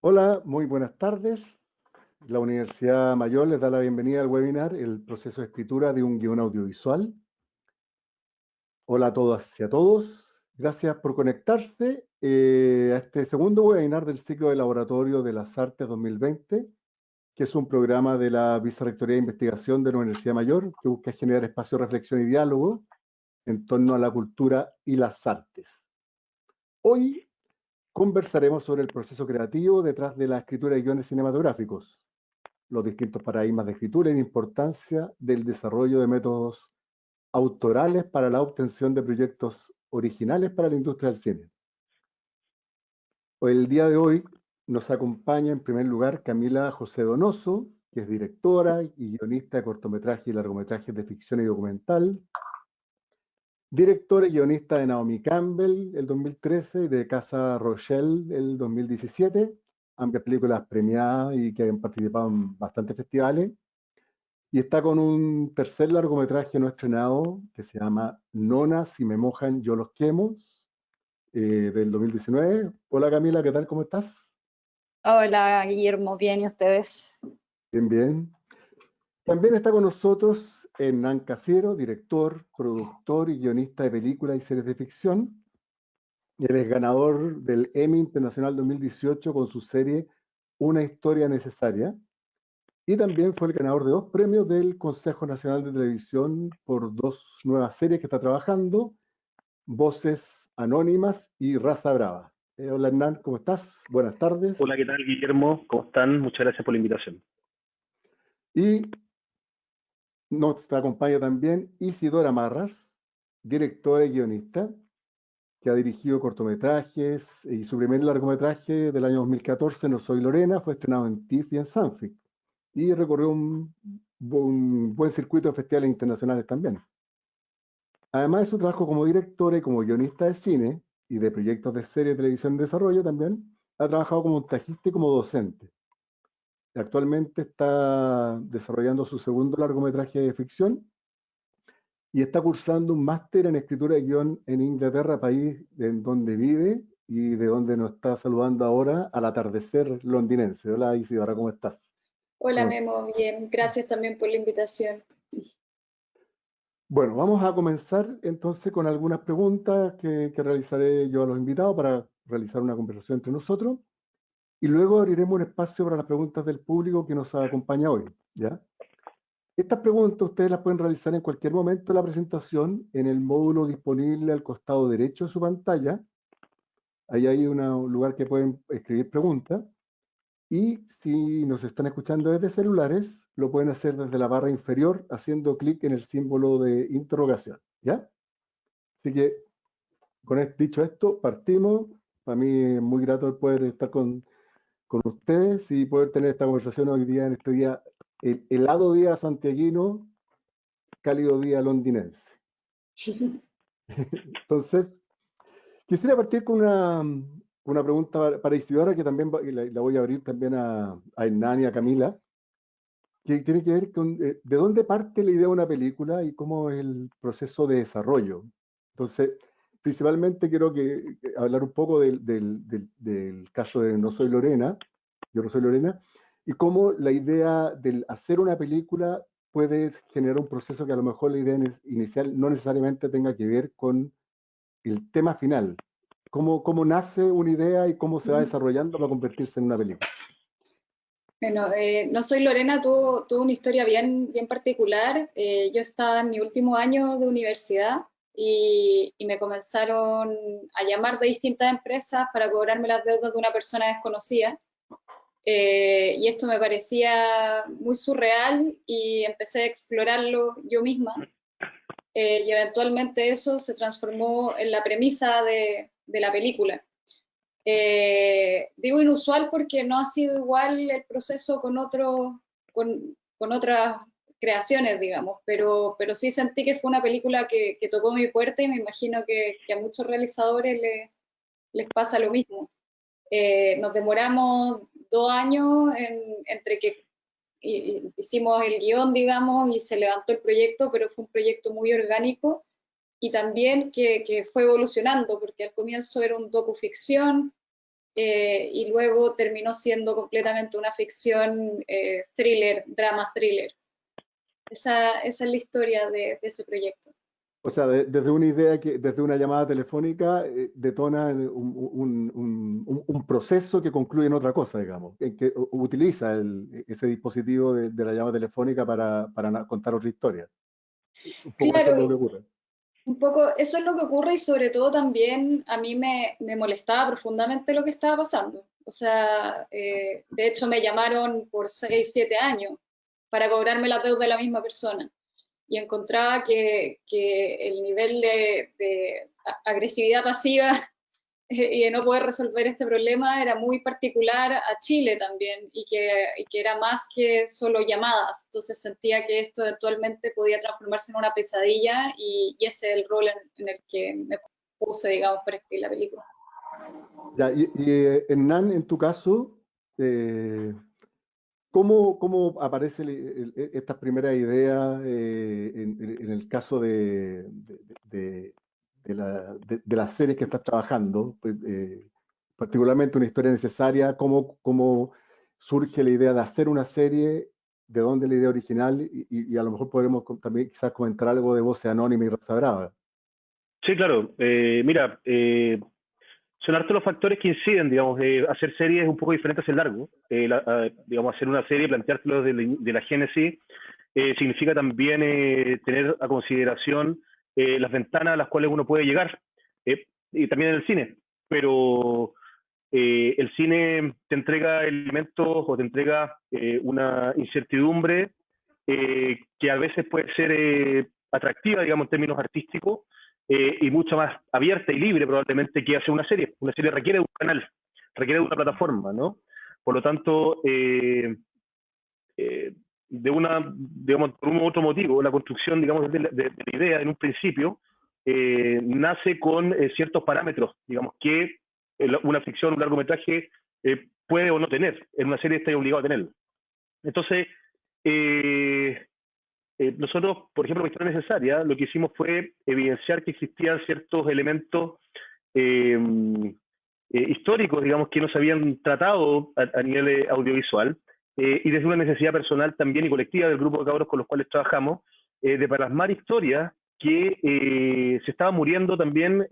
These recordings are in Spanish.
Hola, muy buenas tardes. La Universidad Mayor les da la bienvenida al webinar El proceso de escritura de un guión audiovisual. Hola a todas y a todos. Gracias por conectarse a este segundo webinar del ciclo de Laboratorio de las Artes 2020, que es un programa de la Vicerrectoría de Investigación de la Universidad Mayor que busca generar espacio de reflexión y diálogo en torno a la cultura y las artes. Hoy conversaremos sobre el proceso creativo detrás de la escritura de guiones cinematográficos, los distintos paradigmas de escritura y la importancia del desarrollo de métodos autorales para la obtención de proyectos originales para la industria del cine. El día de hoy nos acompaña en primer lugar Camila José Donoso, que es directora y guionista de cortometrajes y largometrajes de ficción y documental, directora y guionista de Naomi Campbell el 2013 y de Casa Rochelle el 2017, ambas películas premiadas y que han participado en bastantes festivales. Y está con un tercer largometraje no estrenado que se llama Nona, si me mojan, yo los quemo, del 2019. Hola Camila, ¿qué tal? ¿Cómo estás? Hola, Guillermo, bien, ¿y ustedes? Bien, bien. También está con nosotros Hernán Cafiero, director, productor y guionista de películas y series de ficción. Él es ganador del Emmy Internacional 2018 con su serie Una historia necesaria. Y también fue el ganador de 2 premios del Consejo Nacional de Televisión por 2 nuevas series que está trabajando, Voces Anónimas y Raza Brava. Hola Hernán, ¿cómo estás? Buenas tardes. Hola, ¿qué tal, Guillermo? ¿Cómo están? Muchas gracias por la invitación. Y nos acompaña también Isidora Marras, directora y guionista, que ha dirigido cortometrajes y su primer largometraje del año 2014, No Soy Lorena, fue estrenado en TIFF y en Sanfic. Y recorrió un buen circuito de festivales internacionales también. Además de su trabajo como directora y como guionista de cine y de proyectos de serie de televisión en desarrollo también, ha trabajado como montajista y como docente. Actualmente está desarrollando su segundo largometraje de ficción y está cursando un máster en escritura de guión en Inglaterra, país en donde vive y de donde nos está saludando ahora al atardecer londinense. Hola Isidora, ¿cómo estás? Hola, ¿Cómo Memo, bien, gracias también por la invitación. Bueno, vamos a comenzar entonces con algunas preguntas que realizaré yo a los invitados para realizar una conversación entre nosotros y luego abriremos un espacio para las preguntas del público que nos acompaña hoy, ¿ya? Estas preguntas ustedes las pueden realizar en cualquier momento de la presentación en el módulo disponible al costado derecho de su pantalla. Ahí hay un lugar que pueden escribir preguntas y si nos están escuchando desde celulares, lo pueden hacer desde la barra inferior haciendo clic en el símbolo de interrogación, ¿ya? Así que, dicho esto, partimos. Para mí es muy grato el poder estar con ustedes y poder tener esta conversación hoy día, en este día, el helado día santiaguino, cálido día londinense. Entonces, quisiera partir con una pregunta para Isidora, que también la voy a abrir también a Hernán y a Camila, que tiene que ver con de dónde parte la idea de una película y cómo es el proceso de desarrollo. Entonces, principalmente quiero hablar un poco del caso de No Soy Lorena, Yo no soy Lorena, y cómo la idea del hacer una película puede generar un proceso que a lo mejor la idea inicial no necesariamente tenga que ver con el tema final. Cómo nace una idea y cómo se va desarrollando para convertirse en una película. Bueno, No Soy Lorena tuvo una historia bien particular. Yo estaba en mi último año de universidad y me comenzaron a llamar de distintas empresas para cobrarme las deudas de una persona desconocida. Y esto me parecía muy surreal y empecé a explorarlo yo misma. Y eventualmente eso se transformó en la premisa de la película. Digo inusual porque no ha sido igual el proceso con otras creaciones, digamos, pero sí sentí que fue una película que tocó mi puerta y me imagino que a muchos realizadores les pasa lo mismo. Nos demoramos 2 años entre que hicimos el guión, digamos, y se levantó el proyecto, pero fue un proyecto muy orgánico y también que fue evolucionando, porque al comienzo era un docuficción, y luego terminó siendo completamente una ficción thriller, drama thriller. Esa es la historia de ese proyecto. O sea, desde una idea que, desde una llamada telefónica, detona un proceso que concluye en otra cosa, digamos, en que utiliza ese dispositivo de la llamada telefónica para contar otra historia. Un poco eso es lo Claro, que ocurre. un poco eso es lo que ocurre y sobre todo también a mí me molestaba profundamente lo que estaba pasando. O sea, de hecho me llamaron por 6, 7 años para cobrarme la deuda de la misma persona. Y encontraba que el nivel de agresividad pasiva y de no poder resolver este problema era muy particular a Chile también y que era más que solo llamadas. Entonces sentía que esto eventualmente podía transformarse en una pesadilla y ese es el rol en el que me puse, digamos, para escribir la película. Ya, Hernán, en tu caso, eh, ¿cómo aparece estas primeras ideas en el caso de las series que estás trabajando? Pues, particularmente una historia necesaria, ¿cómo surge la idea de hacer una serie? ¿De dónde la idea original? Y a lo mejor podremos también quizás comentar algo de Voces Anónimas y Raza Brava. Sí, claro. Mira, son hartos los factores que inciden, digamos, hacer series es un poco diferente a hacer largo. Digamos, hacer una serie, planteártelo de la génesis, significa también tener a consideración las ventanas a las cuales uno puede llegar, y también en el cine. Pero el cine te entrega elementos o te entrega una incertidumbre que a veces puede ser atractiva, digamos, en términos artísticos, y mucho más abierta y libre probablemente que hacer una serie. Una serie requiere de un canal, requiere de una plataforma, ¿no? Por lo tanto, digamos, por un u otro motivo, la construcción, digamos, de la idea en un principio nace con ciertos parámetros, digamos, que una ficción, un largometraje puede o no tener. En una serie está obligado a tenerlo. Entonces, eh, nosotros, por ejemplo, en Historia Necesaria, lo que hicimos fue evidenciar que existían ciertos elementos eh, históricos, digamos, que no se habían tratado a nivel audiovisual, y desde una necesidad personal también y colectiva del grupo de cabros con los cuales trabajamos, de plasmar historias que se estaban muriendo también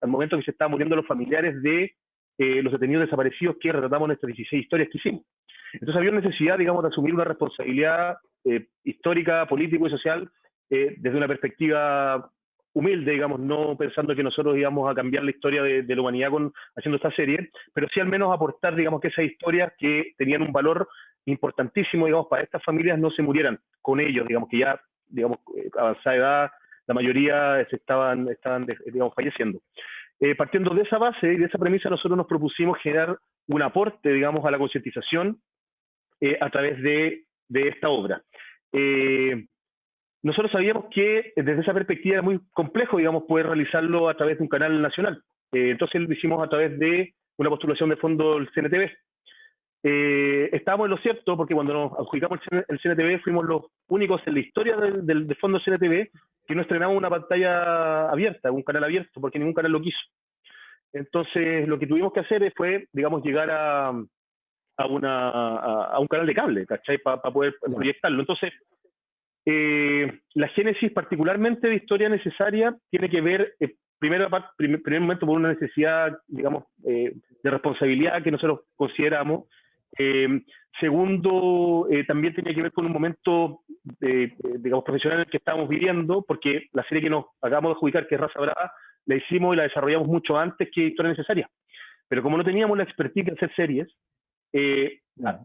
al momento que se estaban muriendo los familiares de los detenidos desaparecidos que retratamos en estas 16 historias que hicimos. Entonces había una necesidad, digamos, de asumir una responsabilidad histórica, político y social desde una perspectiva humilde, digamos, no pensando que nosotros íbamos a cambiar la historia de la humanidad haciendo esta serie, pero sí al menos aportar, digamos, que esas historias que tenían un valor importantísimo, digamos, para estas familias no se murieran con ellos, digamos, que ya, digamos, avanzada edad, la mayoría estaban digamos, falleciendo. Partiendo de esa base y de esa premisa, nosotros nos propusimos generar un aporte, digamos, a la concientización a través de esta obra. Nosotros sabíamos que desde esa perspectiva era muy complejo, digamos, poder realizarlo a través de un canal nacional. Entonces lo hicimos a través de una postulación de fondo del CNTV. Estábamos en lo cierto porque cuando nos adjudicamos el CNTV fuimos los únicos en la historia del fondo CNTV que no estrenamos una pantalla abierta, un canal abierto, porque ningún canal lo quiso. Entonces lo que tuvimos que hacer fue, digamos, llegar a un canal de cable, ¿cachai? Para poder proyectarlo. Entonces, la génesis particularmente de Historia Necesaria tiene que ver, primer momento, por una necesidad, digamos, de responsabilidad que nosotros consideramos. Segundo, también tenía que ver con un momento, digamos, profesional en el que estábamos viviendo, porque la serie que nos acabamos de adjudicar, que es Raza Brava, la hicimos y la desarrollamos mucho antes que Historia Necesaria. Pero como no teníamos la expertise de hacer series, a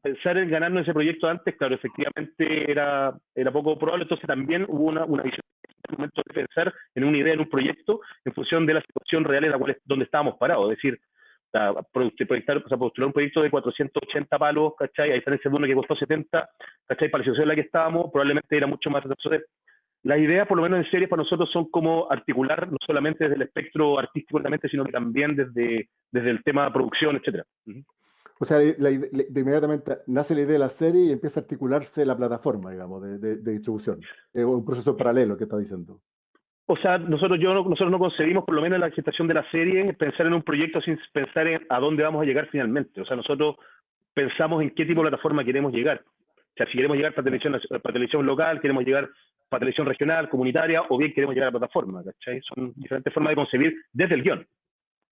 pensar en ganarnos ese proyecto antes, claro, efectivamente era poco probable, entonces también hubo una visión en el momento de pensar en una idea, en un proyecto, en función de la situación real en la cual donde estábamos parados, es decir, postular un proyecto de 480 palos, ¿cachai? A diferencia de uno que costó 70, ¿cachai? Para la situación en la que estábamos, probablemente era mucho más retroceder. Las ideas, por lo menos en series, para nosotros son como articular no solamente desde el espectro artístico, sino que también desde el tema de producción, etcétera. O sea, inmediatamente nace la idea de la serie y empieza a articularse la plataforma, digamos, de distribución. Es un proceso paralelo que está diciendo. O sea, nosotros no concebimos, por lo menos en la gestación de la serie, pensar en un proyecto sin pensar en a dónde vamos a llegar finalmente. O sea, nosotros pensamos en qué tipo de plataforma queremos llegar. O sea, si queremos llegar para televisión local, queremos llegar para televisión regional, comunitaria, o bien queremos llegar a plataforma, ¿cachai? Son diferentes formas de concebir desde el guión.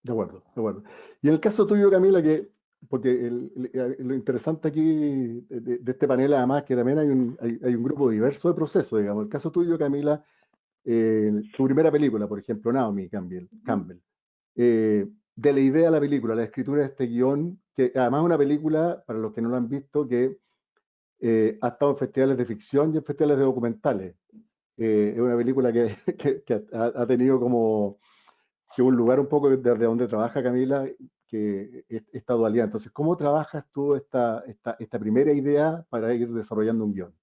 De acuerdo, de acuerdo. Y en el caso tuyo, Camila, porque lo interesante aquí de este panel, además, que también hay un grupo diverso de procesos, digamos. El caso tuyo, Camila, tu primera película, por ejemplo, Naomi Campbell, de la idea de la película, la escritura de este guión, que además es una película, para los que no lo han visto, que ha estado en festivales de ficción y en festivales de documentales. Es una película que ha tenido como que un lugar un poco desde donde trabaja Camila, que esta dualidad. Entonces, ¿cómo trabajas tú esta primera idea para ir desarrollando un guión?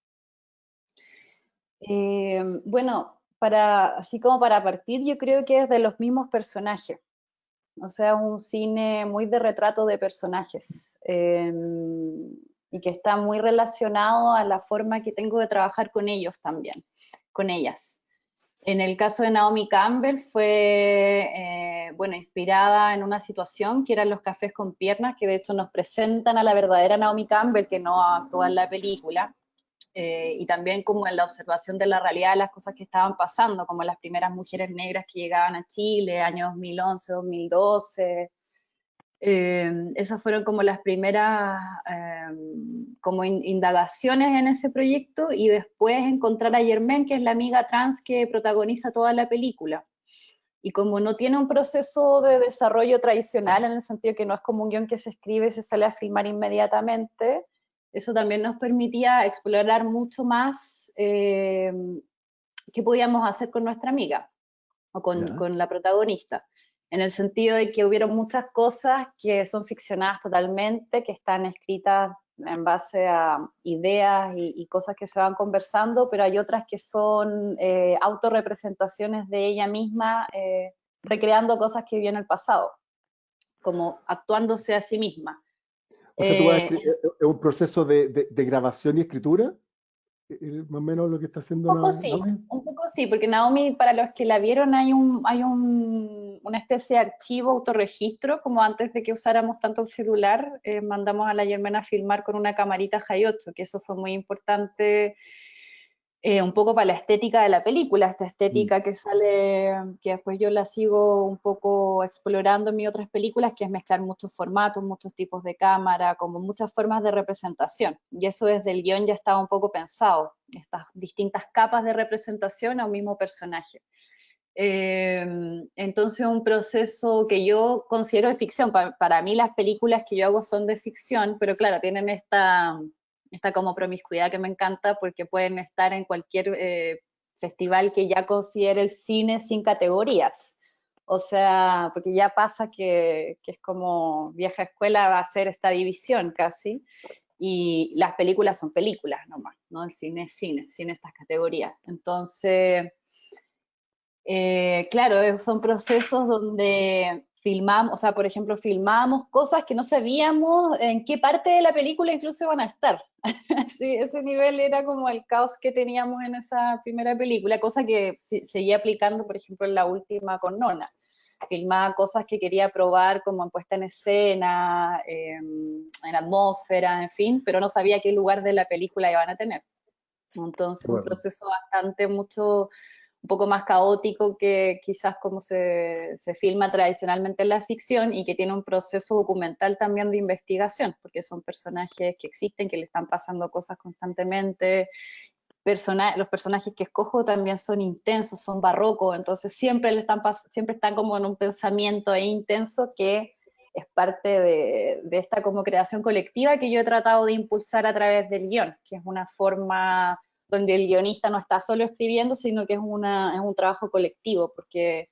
Bueno, así como para partir, yo creo que es de los mismos personajes. O sea, un cine muy de retrato de personajes y que está muy relacionado a la forma que tengo de trabajar con ellos también, con ellas. En el caso de Naomi Campbell fue, bueno, inspirada en una situación que eran los cafés con piernas, que de hecho nos presentan a la verdadera Naomi Campbell, que no actúa en la película, y también como en la observación de la realidad de las cosas que estaban pasando, como las primeras mujeres negras que llegaban a Chile, años 2011, 2012. Esas fueron como las primeras como indagaciones en ese proyecto, y después encontrar a Germaine, que es la amiga trans que protagoniza toda la película. Y como no tiene un proceso de desarrollo tradicional, en el sentido que no es como un guión que se escribe y se sale a filmar inmediatamente, eso también nos permitía explorar mucho más qué podíamos hacer con nuestra amiga o con la protagonista, en el sentido de que hubieron muchas cosas que son ficcionadas totalmente, que están escritas en base a ideas y cosas que se van conversando, pero hay otras que son autorrepresentaciones de ella misma, recreando cosas que vivió en el pasado, como actuándose a sí misma. O sea, es un proceso de grabación y escritura, más o menos lo que está haciendo Naomi. Un poco sí, porque Naomi, para los que la vieron, una especie de archivo, autorregistro, como antes de que usáramos tanto el celular, mandamos a la Germaine a filmar con una camarita Hi8, que eso fue muy importante, un poco para la estética de la película, esta estética que sale, que después yo la sigo un poco explorando en mis otras películas, que es mezclar muchos formatos, muchos tipos de cámara, como muchas formas de representación. Y eso desde el guión ya estaba un poco pensado, estas distintas capas de representación a un mismo personaje. Entonces un proceso que yo considero de ficción. Para mí las películas que yo hago son de ficción, pero claro, tienen esta como promiscuidad que me encanta, porque pueden estar en cualquier festival que ya considere el cine sin categorías. O sea, porque ya pasa que es como vieja escuela va a ser esta división casi, y las películas son películas nomás, ¿no? El cine es cine, sin estas categorías. Entonces, claro, son procesos donde filmamos, o sea, por ejemplo, filmamos cosas que no sabíamos en qué parte de la película incluso iban a estar. Sí, ese nivel era como el caos que teníamos en esa primera película, cosa que seguía aplicando, por ejemplo, en la última con Nona. Filmaba cosas que quería probar como en puesta en escena, en atmósfera, en fin, pero no sabía qué lugar de la película iban a tener. Entonces, un proceso bastante un poco más caótico que quizás como se filma tradicionalmente en la ficción, y que tiene un proceso documental también de investigación, porque son personajes que existen, que le están pasando cosas constantemente. Los personajes que escojo también son intensos, son barrocos, entonces siempre están como en un pensamiento ahí intenso, que es parte de esta como creación colectiva que yo he tratado de impulsar a través del guión, que es una forma donde el guionista no está solo escribiendo, sino que es un trabajo colectivo, porque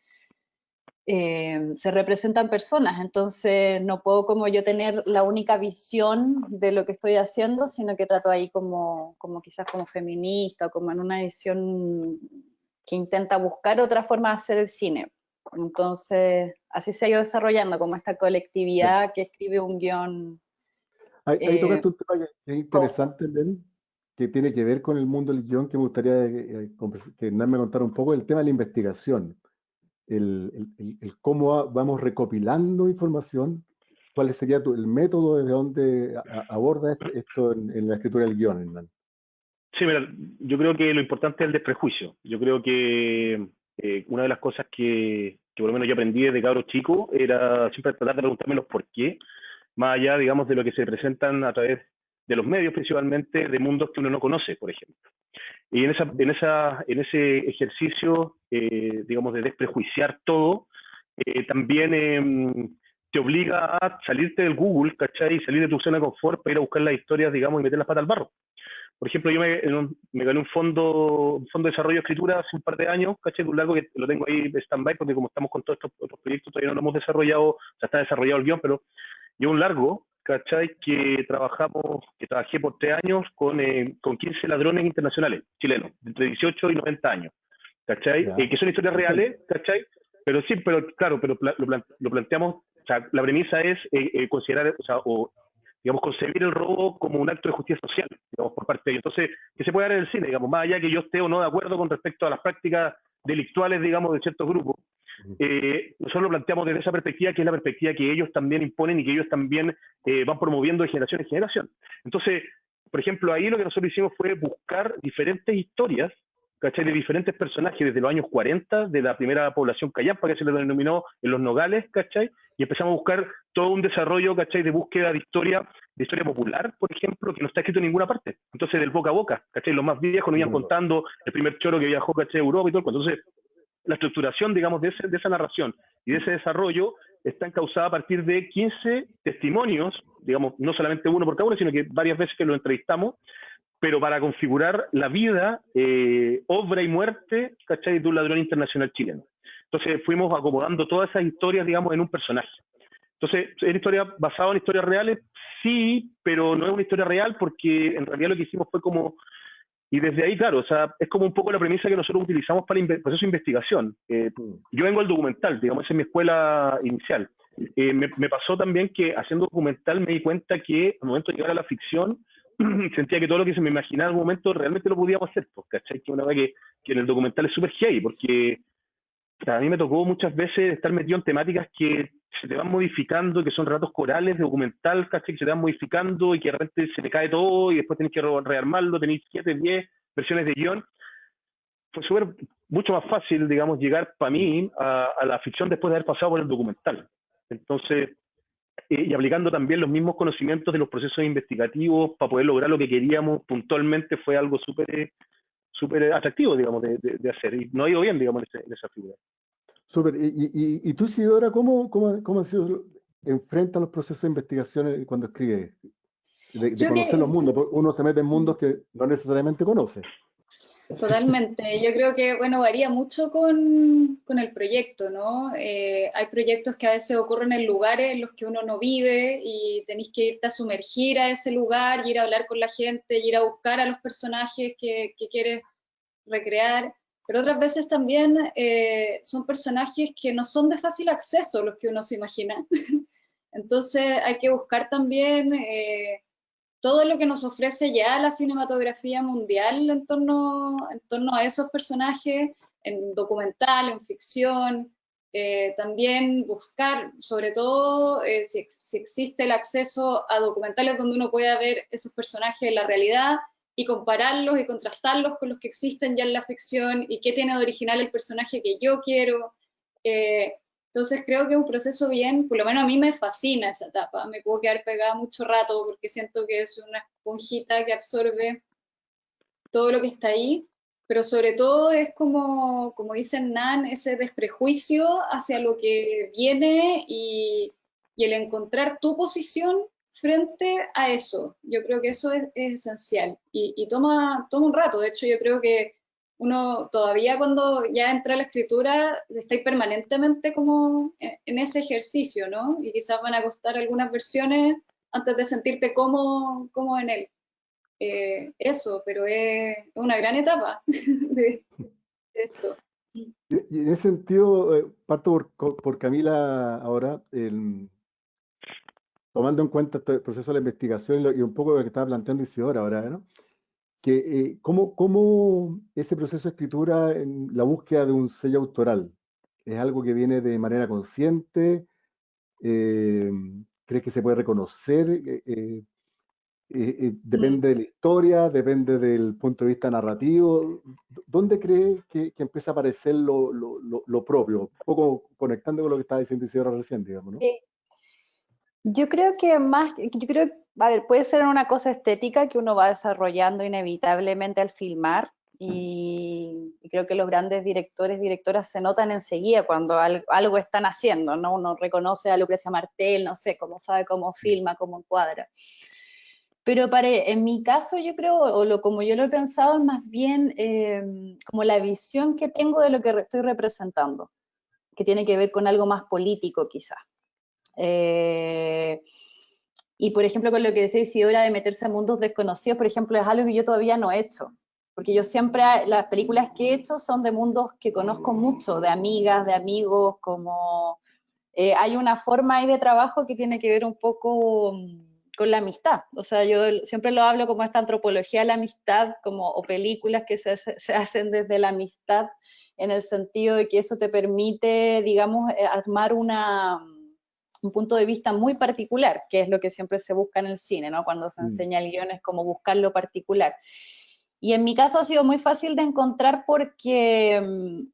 se representan personas, entonces no puedo como yo tener la única visión de lo que estoy haciendo, sino que trato ahí como quizás como feminista, o como en una visión que intenta buscar otra forma de hacer el cine. Entonces, así se ha ido desarrollando como esta colectividad que escribe un guión. Ahí tocaste un tema que es interesante, Len, que tiene que ver con el mundo del guión, que me gustaría que Hernán me contara un poco, el tema de la investigación, el cómo vamos recopilando información, cuál sería el método desde donde aborda esto en la escritura del guión, Hernán. Sí, mira, yo creo que lo importante es el desprejuicio. Yo creo que una de las cosas que por lo menos yo aprendí desde cabro chico era siempre tratar de preguntarme los por qué, más allá, digamos, de lo que se presentan a través de los medios, principalmente de mundos que uno no conoce, por ejemplo. Y en ese ejercicio, digamos, de desprejuiciar todo, también te obliga a salirte del Google, ¿cachai? Y salir de tu zona de confort para ir a buscar las historias, digamos, y meter las patas al barro. Por ejemplo, yo me gané un fondo de desarrollo de escritura hace un par de años, ¿cachai? Un largo que lo tengo ahí de stand-by, porque como estamos con todos estos otros proyectos, todavía no lo hemos desarrollado, o sea, está desarrollado el guión, pero yo un largo, ¿cachai? Que trabajé por 3 años con 15 ladrones internacionales, chilenos, de entre 18 y 90 años, ¿cachai? Que son historias reales, ¿cachai? Pero sí, pero claro, pero lo planteamos, o sea, la premisa es considerar, o sea, digamos, concebir el robo como un acto de justicia social, digamos, por parte de ellos. Entonces, que se puede dar en el cine, digamos, más allá que yo esté o no de acuerdo con respecto a las prácticas delictuales, digamos, de ciertos grupos. Nosotros lo planteamos desde esa perspectiva, que es la perspectiva que ellos también imponen y que ellos también van promoviendo de generación en generación. Entonces, por ejemplo, ahí lo que nosotros hicimos fue buscar diferentes historias, ¿cachai? De diferentes personajes desde los años 40, de la primera población callampa, que se le denominó en los Nogales, ¿cachai? Y empezamos a buscar todo un desarrollo, ¿cachai? De búsqueda de historia popular, por ejemplo, que no está escrito en ninguna parte. Entonces, del boca a boca, ¿cachai? Los más viejos nos iban contando el primer choro que viajó, ¿cachai? A Europa y todo. Entonces, la estructuración, digamos, de esa narración y de ese desarrollo está encauzada a partir de 15 testimonios, digamos, no solamente uno por cada uno, sino que varias veces que lo entrevistamos, pero para configurar la vida, obra y muerte, ¿cachai?, de un ladrón internacional chileno. Entonces fuimos acomodando todas esas historias, digamos, en un personaje. Entonces, ¿es una historia basada en historias reales? Sí, pero no es una historia real porque en realidad lo que hicimos fue como... Y desde ahí, claro, o sea, es como un poco la premisa que nosotros utilizamos para el proceso de investigación. Yo vengo al documental, digamos, esa es mi escuela inicial. Me pasó también que haciendo documental me di cuenta que al momento de llegar a la ficción, sentía que todo lo que se me imaginaba en algún momento realmente lo podíamos hacer, pues, ¿cachai? Que una vez que en el documental es súper heavy, porque o sea, a mí me tocó muchas veces estar metido en temáticas que se te van modificando, que son relatos corales de documental, ¿cachai? Que se te van modificando y que de repente se te cae todo y después tenés que rearmarlo, tenéis 7, 10 versiones de guión. Fue mucho más fácil, digamos, llegar para mí a la ficción después de haber pasado por el documental. Entonces, y aplicando también los mismos conocimientos de los procesos investigativos para poder lograr lo que queríamos puntualmente, fue algo súper atractivo, digamos, de hacer. Y no ha ido bien, digamos, en esa figura. Súper. Y tú, Isidora, ¿cómo han sido, enfrenta los procesos de investigación cuando escribes? De conocer los mundos, porque uno se mete en mundos que no necesariamente conoce. Totalmente. Yo creo que, bueno, varía mucho con el proyecto, ¿no? Hay proyectos que a veces ocurren en lugares en los que uno no vive y tenéis que irte a sumergir a ese lugar, y ir a hablar con la gente, y ir a buscar a los personajes que quieres recrear. Pero otras veces también son personajes que no son de fácil acceso los que uno se imagina. Entonces hay que buscar también... todo lo que nos ofrece ya la cinematografía mundial en torno a esos personajes, en documental, en ficción, también buscar, sobre todo, si existe el acceso a documentales donde uno pueda ver esos personajes en la realidad y compararlos y contrastarlos con los que existen ya en la ficción, y qué tiene de original el personaje que yo quiero. Entonces creo que es un proceso bien, por lo menos a mí me fascina esa etapa, me puedo quedar pegada mucho rato porque siento que es una esponjita que absorbe todo lo que está ahí, pero sobre todo es como dicen Nan, ese desprejuicio hacia lo que viene, y el encontrar tu posición frente a eso. Yo creo que eso es esencial y toma un rato. De hecho, yo creo que uno todavía, cuando ya entra a la escritura, estáis permanentemente como en ese ejercicio, ¿no? Y quizás van a costar algunas versiones antes de sentirte cómodo en él. Eso, pero es una gran etapa de esto. Y en ese sentido, parto por Camila ahora, tomando en cuenta este proceso de la investigación y un poco lo que estaba planteando Isidora ahora, ¿no? ¿cómo ese proceso de escritura en la búsqueda de un sello autoral? ¿Es algo que viene de manera consciente? ¿Crees que se puede reconocer? ¿Depende de la historia? ¿Depende del punto de vista narrativo? ¿Dónde crees que empieza a aparecer lo propio? Un poco conectando con lo que estaba diciendo Isidora recién, digamos, ¿no? Sí. Yo creo que a ver, puede ser una cosa estética que uno va desarrollando inevitablemente al filmar, y creo que los grandes directores, directoras se notan enseguida cuando algo están haciendo, ¿no? Uno reconoce a Lucrecia Martel, no sé, cómo sabe cómo filma, cómo encuadra. Pero en mi caso yo creo, como yo lo he pensado, es más bien como la visión que tengo de lo que estoy representando, que tiene que ver con algo más político quizás. Y por ejemplo, con lo que decía Isidora de meterse a mundos desconocidos, por ejemplo, es algo que yo todavía no he hecho. Porque yo siempre, las películas que he hecho son de mundos que conozco mucho, de amigas, de amigos, como hay una forma ahí de trabajo que tiene que ver un poco con la amistad. O sea, yo siempre lo hablo como esta antropología de la amistad, o películas que se hacen desde la amistad, en el sentido de que eso te permite, digamos, armar un punto de vista muy particular, que es lo que siempre se busca en el cine, ¿no? Cuando se enseña el guión es como buscar lo particular. Y en mi caso ha sido muy fácil de encontrar porque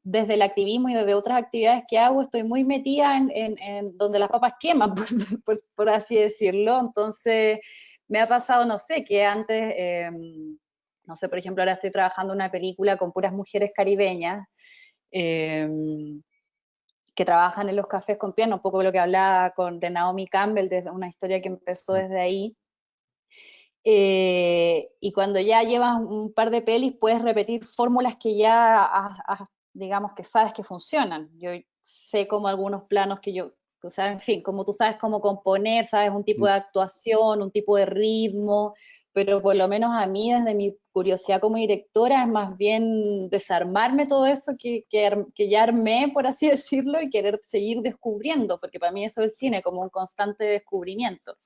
desde el activismo y desde otras actividades que hago estoy muy metida en donde las papas queman, por así decirlo. Entonces me ha pasado, no sé, que antes, no sé, por ejemplo, ahora estoy trabajando una película con puras mujeres caribeñas, que trabajan en los cafés con pierna, un poco de lo que hablaba de Naomi Campbell, desde una historia que empezó desde ahí. Y cuando ya llevas un par de pelis, puedes repetir fórmulas que ya, digamos, que sabes que funcionan. Yo sé como algunos planos o sea, en fin, como tú sabes cómo componer, sabes un tipo de actuación, un tipo de ritmo, pero por lo menos a mí, desde mi curiosidad como directora, es más bien desarmarme todo eso que ya armé, por así decirlo, y querer seguir descubriendo, porque para mí eso es el cine, como un constante descubrimiento.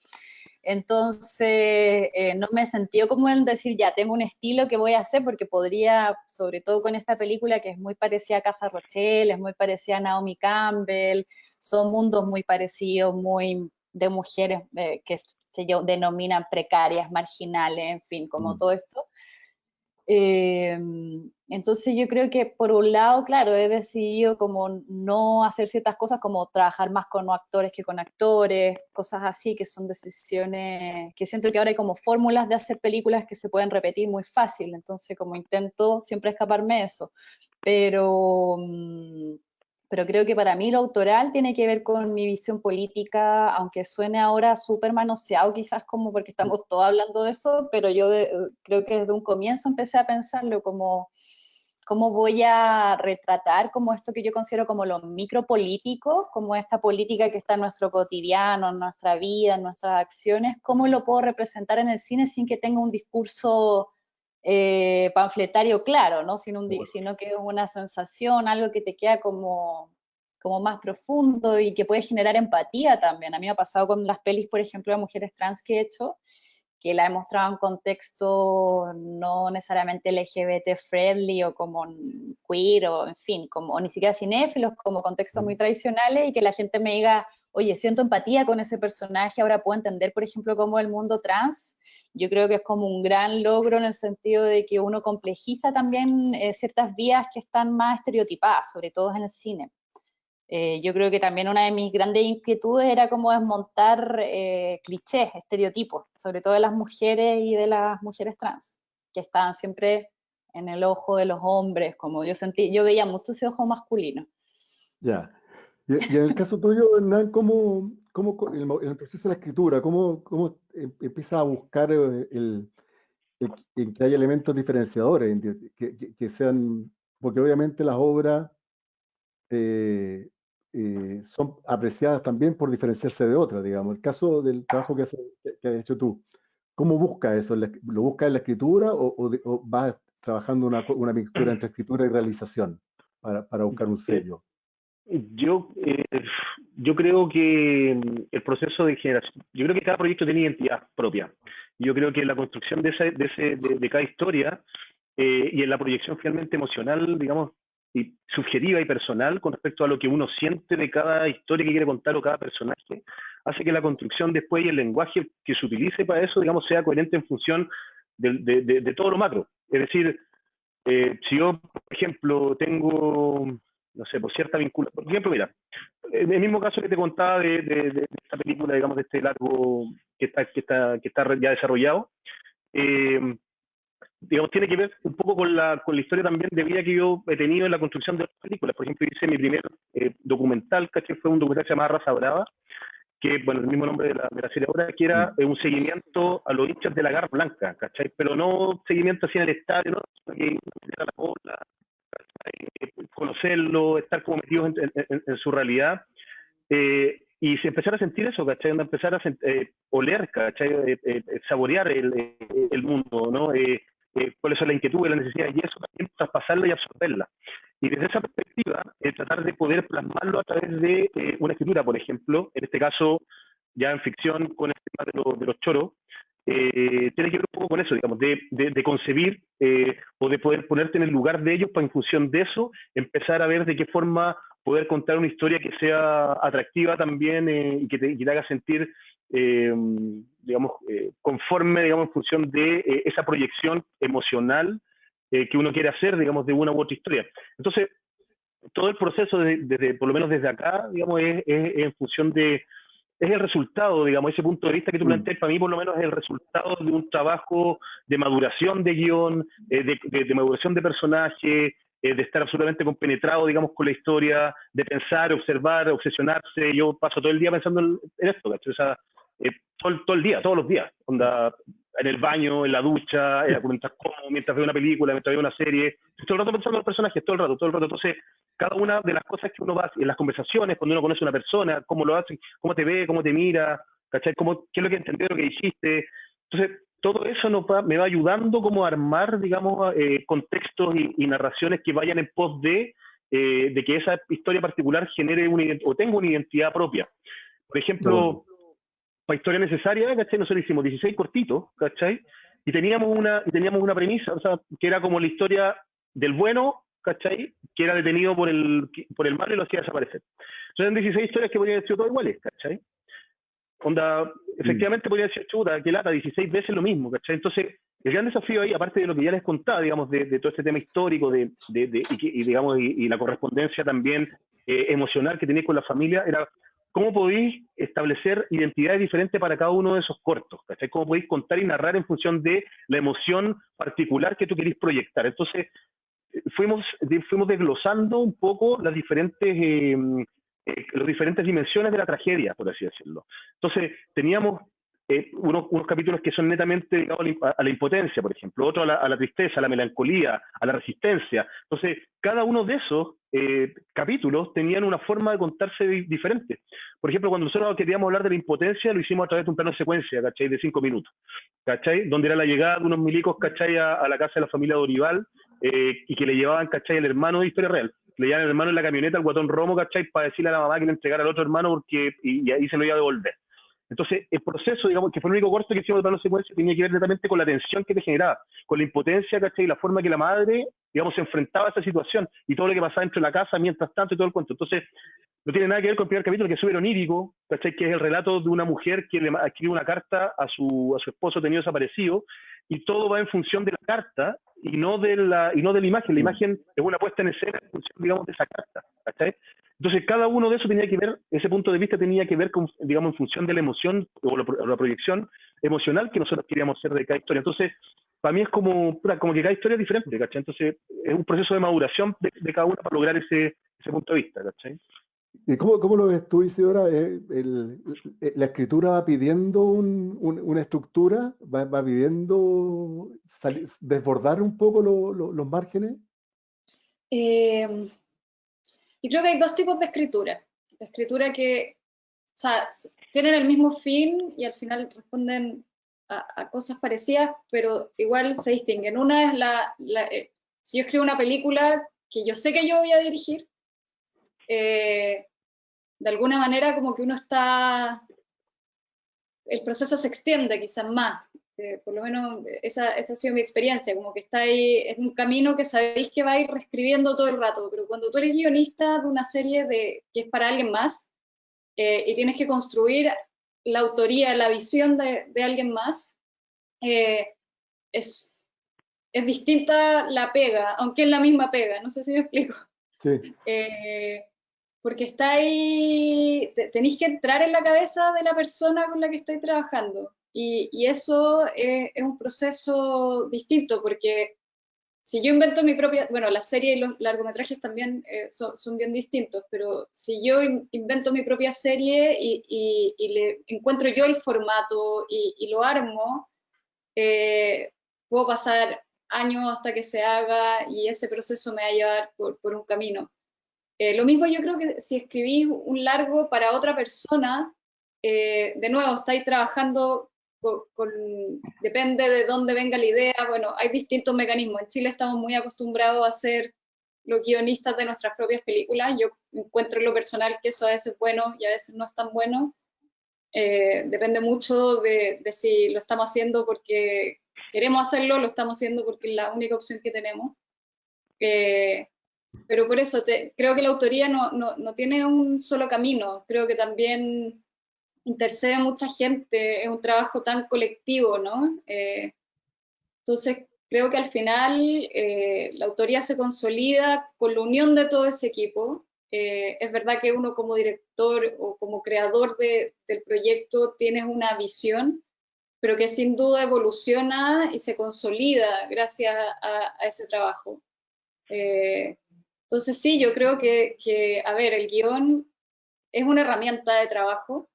Entonces, no me sentí como en decir, ya, tengo un estilo que voy a hacer, porque podría, sobre todo con esta película que es muy parecida a Casa Rochelle, es muy parecida a Naomi Campbell, son mundos muy parecidos, muy de mujeres que se denominan precarias, marginales, en fin, como todo esto. Entonces yo creo que por un lado, claro, he decidido como no hacer ciertas cosas, como trabajar más con no actores que con actores, cosas así, que son decisiones que siento que ahora hay como fórmulas de hacer películas que se pueden repetir muy fácil, entonces como intento siempre escaparme de eso, pero creo que para mí lo autoral tiene que ver con mi visión política, aunque suene ahora súper manoseado, quizás como porque estamos todos hablando de eso, pero yo creo que desde un comienzo empecé a pensarlo como cómo voy a retratar como esto que yo considero como lo micropolítico, como esta política que está en nuestro cotidiano, en nuestra vida, en nuestras acciones, cómo lo puedo representar en el cine sin que tenga un discurso panfletario claro, ¿no? Sino que es una sensación, algo que te queda como más profundo y que puede generar empatía también. A mí me ha pasado con las pelis, por ejemplo, de mujeres trans que he hecho, que la he mostrado en contexto no necesariamente LGBT friendly o como queer o en fin, o ni siquiera cinéfilos, como contextos muy tradicionales, y que la gente me diga, oye, siento empatía con ese personaje, ahora puedo entender, por ejemplo, cómo el mundo trans. Yo creo que es como un gran logro en el sentido de que uno complejiza también ciertas vías que están más estereotipadas, sobre todo en el cine. Yo creo que también una de mis grandes inquietudes era cómo desmontar clichés, estereotipos, sobre todo de las mujeres y de las mujeres trans, que estaban siempre en el ojo de los hombres, como yo veía mucho ese ojo masculino. Ya. Y en el caso tuyo, Hernán, en el proceso de la escritura, cómo empiezas a buscar que haya elementos diferenciadores, que sean, porque obviamente las obras son apreciadas también por diferenciarse de otras, digamos. El caso del trabajo que has hecho tú, ¿cómo buscas eso? ¿Lo buscas en la escritura o vas trabajando una mixtura entre escritura y realización para buscar un sello? Yo creo que el proceso de generación, yo creo que cada proyecto tiene identidad propia Yo creo que en la construcción de cada historia y en la proyección finalmente emocional, digamos, y subjetiva y personal con respecto a lo que uno siente de cada historia que quiere contar o cada personaje, hace que la construcción después y el lenguaje que se utilice para eso, digamos, sea coherente en función de todo lo macro. Es decir, si yo, por ejemplo, tengo, no sé, por cierta vinculación, por ejemplo, mira, en el mismo caso que te contaba de esta película, digamos, de este largo que está ya desarrollado, digamos, tiene que ver un poco con la historia también de vida que yo he tenido en la construcción de otras películas. Por ejemplo, hice mi primer documental, ¿cachai? Fue un documental que se llama Raza Brava, que, bueno, el mismo nombre de la serie ahora, que era un seguimiento a los hinchas de la Garra Blanca, ¿cachai? Pero no seguimiento así en el estadio, ¿no? Que ir a la bola, conocerlo, estar como metidos en su realidad. Y se empezar a sentir eso, ¿cachai? Empezar a oler, ¿cachai? Saborear el mundo, ¿no? Cuáles son las inquietudes, las necesidades, y eso también traspasarla y absorberla. Y desde esa perspectiva, tratar de poder plasmarlo a través de una escritura, por ejemplo, en este caso, ya en ficción, con el tema de los choros, tiene que ver un poco con eso, digamos, de concebir o de poder ponerte en el lugar de ellos para, en función de eso, empezar a ver de qué forma poder contar una historia que sea atractiva también y que te haga sentir, digamos, conforme, digamos, en función de esa proyección emocional que uno quiere hacer, digamos, de una u otra historia. Entonces, todo el proceso, por lo menos desde acá, digamos, es en función es el resultado, digamos, ese punto de vista que tú planteas, para mí por lo menos es el resultado de un trabajo de maduración de guión, de maduración de personaje, de estar absolutamente compenetrado, digamos, con la historia, de pensar, observar, obsesionarse. Yo paso todo el día pensando en esto, ¿cachai? O sea, todo el día, todos los días, onda, en el baño, en la ducha, mientras como, mientras veo una película, mientras veo una serie, todo el rato pensando en los personajes, todo el rato. Entonces, cada una de las cosas que uno va en las conversaciones, cuando uno conoce a una persona, cómo lo hace, cómo te ve, cómo te mira, ¿cachai? ¿Qué es lo que entendés de lo que dijiste? Entonces, todo eso me va ayudando como a armar, digamos, contextos y narraciones que vayan en pos de que esa historia particular genere o tenga una identidad propia. Por ejemplo, para Historia Necesaria, ¿cachai? Nosotros hicimos 16 cortitos, ¿cachai? Y teníamos una premisa, o sea, que era como la historia del bueno, ¿cachai? Que era detenido por el malo y lo hacía desaparecer. Entonces eran 16 historias que podrían haber sido todas iguales, ¿cachai? Onda, efectivamente podría ser chuta, que lata, 16 veces lo mismo, ¿cachai? Entonces, el gran desafío ahí, aparte de lo que ya les contaba, digamos, de todo este tema histórico, digamos, y la correspondencia también emocional que tenéis con la familia, era cómo podéis establecer identidades diferentes para cada uno de esos cortos, ¿cachai? Cómo podéis contar y narrar en función de la emoción particular que tú queréis proyectar. Entonces, fuimos desglosando un poco las diferentes dimensiones de la tragedia, por así decirlo. Entonces, teníamos unos capítulos que son netamente dedicados a la impotencia, por ejemplo, otro a la tristeza, a la melancolía, a la resistencia. Entonces, cada uno de esos capítulos tenían una forma de contarse diferente. Por ejemplo, cuando nosotros queríamos hablar de la impotencia, lo hicimos a través de un plano de secuencia, ¿cachai? De 5 minutos, ¿cachai? Donde era la llegada de unos milicos, ¿cachai? A la casa de la familia Dorival, y que le llevaban, ¿cachai? El hermano de Historia Real. Le llevaban el hermano en la camioneta, al guatón Romo, ¿cachai? Para decirle a la mamá que le entregara al otro hermano y ahí se lo iba a devolver. Entonces, el proceso, digamos, que fue el único corto que hicimos de plano secuencia, tenía que ver netamente con la tensión que te generaba, con la impotencia, ¿cachai? Y la forma que la madre, digamos, se enfrentaba a esa situación y todo lo que pasaba dentro de la casa mientras tanto y todo el cuento. Entonces, no tiene nada que ver con el primer capítulo, que es súper onírico, ¿cachai? Que es el relato de una mujer que le escribe una carta a su esposo tenido desaparecido, y todo va en función de la carta y no de la imagen. La imagen es una puesta en escena en función, digamos, de esa carta, ¿cachai? Entonces, cada uno de esos tenía que ver, ese punto de vista tenía que ver con, digamos, en función de la emoción o la proyección emocional que nosotros queríamos hacer de cada historia. Entonces, para mí es como que cada historia es diferente, ¿cachai? Entonces, es un proceso de maduración de cada una para lograr ese punto de vista, ¿cachai? ¿Y cómo lo ves tú, Isidora? ¿La escritura va pidiendo una estructura? ¿Va pidiendo desbordar un poco los márgenes? Yo creo que hay dos tipos de escritura. La escritura que, o sea, tienen el mismo fin y al final responden a cosas parecidas, pero igual se distinguen. Una es si yo escribo una película que yo sé que yo voy a dirigir, de alguna manera como que el proceso se extiende quizás más. Por lo menos esa ha sido mi experiencia, como que está ahí, es un camino que sabéis que va a ir reescribiendo todo el rato, pero cuando tú eres guionista de una serie que es para alguien más, y tienes que construir la autoría, la visión de alguien más, es distinta la pega, aunque es la misma pega, no sé si me explico. Sí. Porque está ahí, tenéis que entrar en la cabeza de la persona con la que estáis trabajando. Y eso es un proceso distinto, porque si yo invento mi propia, bueno, la serie y los largometrajes también son bien distintos, pero si yo invento mi propia serie y le encuentro yo el formato y lo armo, puedo pasar años hasta que se haga y ese proceso me va a llevar por un camino. Lo mismo yo creo que si escribís un largo para otra persona, de nuevo, estáis trabajando depende de dónde venga la idea, bueno, hay distintos mecanismos. En Chile estamos muy acostumbrados a ser los guionistas de nuestras propias películas. Yo encuentro en lo personal que eso a veces es bueno y a veces no es tan bueno. Depende mucho de si lo estamos haciendo porque queremos hacerlo, lo estamos haciendo porque es la única opción que tenemos. Pero por eso creo que la autoría no tiene un solo camino, creo que también intercede mucha gente, es un trabajo tan colectivo, ¿no? Entonces creo que al final la autoría se consolida con la unión de todo ese equipo. Es verdad que uno como director o como creador del proyecto tiene una visión, pero que sin duda evoluciona y se consolida gracias a ese trabajo. Entonces sí, yo creo que, a ver, el guión es una herramienta de trabajo.